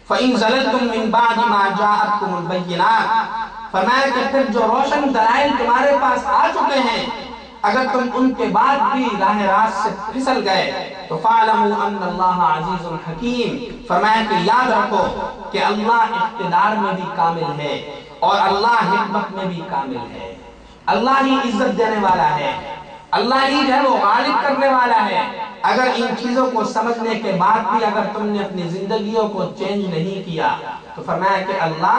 فَإِن زَلَلْتُم مِّن بَعْدِ مَا جَاءَتْكُمُ الْبَيِّنَاتُ، فرمایا کہ پھر جو روشن دلائل تمہارے پاس آ چکے ہیں، اگر تم ان کے بعد بھی راہ راست سے پھسل گئے تو فَاعْلَمُوا أَنَّ اللَّهَ عَزِيزٌ حَكِيمٌ، فرمایا کہ یاد رکھو کہ اللہ اقتدار میں بھی کامل ہے اور اللہ حکمت میں بھی کامل ہے۔ اللہ ہی عزت دینے والا ہے، اللہ ہی جو ہے وہ غالب کرنے والا ہے۔ اگر ان چیزوں کو سمجھنے کے بعد بھی اگر تم نے اپنی زندگیوں کو چینج نہیں کیا تو فرمایا کہ اللہ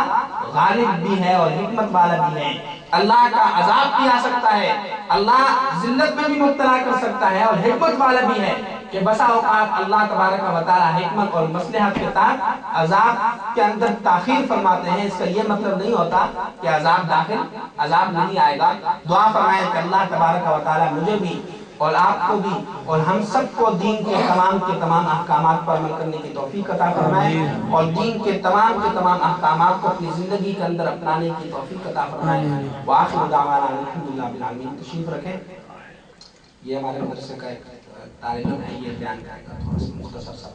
غالب بھی ہے اور حکمت والا بھی ہے۔ اللہ کا عذاب بھی آ سکتا ہے، اللہ ذلت میں بھی مبتلا کر سکتا ہے، اور حکمت والا بھی ہے کہ بسا اوقات اللہ تبارک و تعالی حکمت اور مصلحت کے ساتھ عذاب کے اندر تاخیر فرماتے ہیں۔ اس کا یہ مطلب نہیں ہوتا کہ عذاب نہیں آئے گا۔ دعا فرمائیں کہ اللہ تبارک و تعالی مجھے بھی اور آپ کو بھی اور ہم سب کو دین کے تمام احکامات پر عمل کرنے کی توفیق عطا فرمائے، اور دین کے تمام احکامات کو اپنی زندگی کے اندر اپنانے کی توفیق عطا فرمائے۔ وآخر دعوانا الحمدللہ رب العالمین۔ تشریف رکھیں، یہ ہمارے مدرسے کا ایک طالب علم ہے، یہ بیان کرے گا تھوڑا سا مختصر سا۔